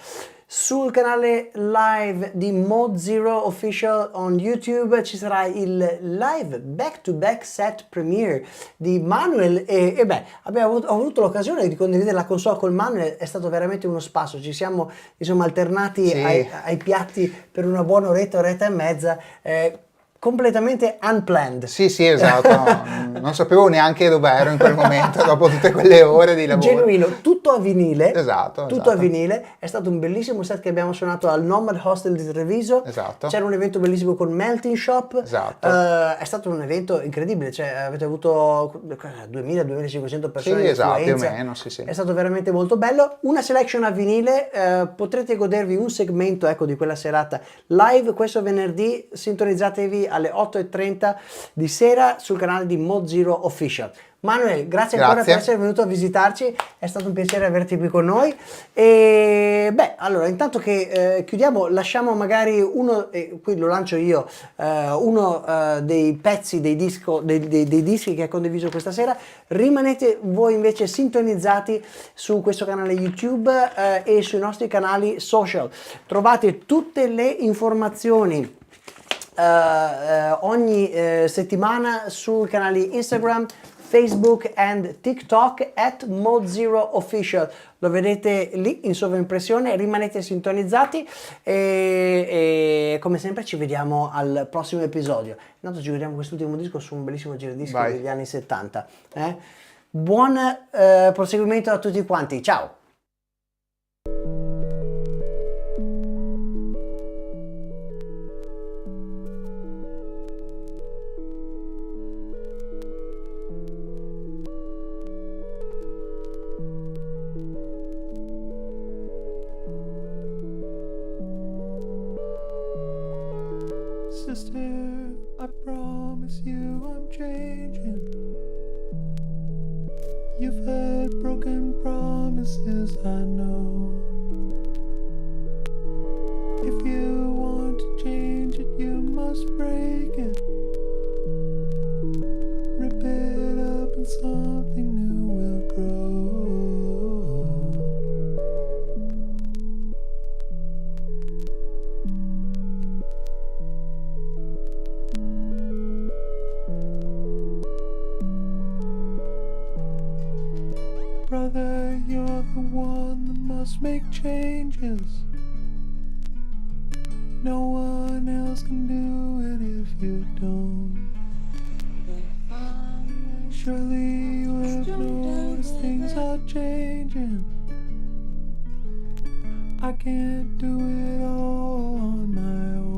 sul canale live di Mode Zero Official on YouTube ci sarà il live back-to-back set premiere di Manuel e beh, ho avuto l'occasione di condividere la console con Manuel, è stato veramente uno spasso, ci siamo insomma alternati Sì. ai piatti per una buona oretta e mezza, completamente unplanned. Sì, esatto. Non sapevo neanche dove ero in quel momento, dopo tutte quelle ore di lavoro. Genuino, tutto a vinile. Esatto, Tutto esatto. a vinile. È stato un bellissimo set che abbiamo suonato al Nomad Hostel di Treviso. Esatto. C'era un evento bellissimo con Melting Shop. Esatto. È stato un evento incredibile, cioè avete avuto 2000-2500 persone Sì, di esatto, più o affluenza. meno, sì. È stato veramente molto bello. Una selection a vinile, potrete godervi un segmento, ecco, di quella serata live questo venerdì. Sintonizzatevi alle 8:30 di sera sul canale di Mode Zero Official. Manuel, grazie ancora Grazie. per essere venuto a visitarci, è stato un piacere averti qui con noi. E beh, allora, intanto che chiudiamo, lasciamo magari uno, qui lo lancio io, uno dei pezzi dei dischi che ha condiviso questa sera. Rimanete voi invece sintonizzati su questo canale YouTube e sui nostri canali social. Trovate tutte le informazioni ogni settimana sui canali Instagram, Facebook and TikTok @Mode Zero Official. Lo vedete lì in sovraimpressione, rimanete sintonizzati e come sempre ci vediamo al prossimo episodio. Intanto ci vediamo quest'ultimo disco su un bellissimo giradischi Vai. degli anni 70. Buon proseguimento a tutti quanti, ciao! Sister, I promise you I'm changing. You've heard broken promises, I know. If you want to change it, you must break it. Rip it up and something new will grow. Brother, you're the one that must make changes. No one else can do it if you don't. Surely you have noticed things are changing. I can't do it all on my own.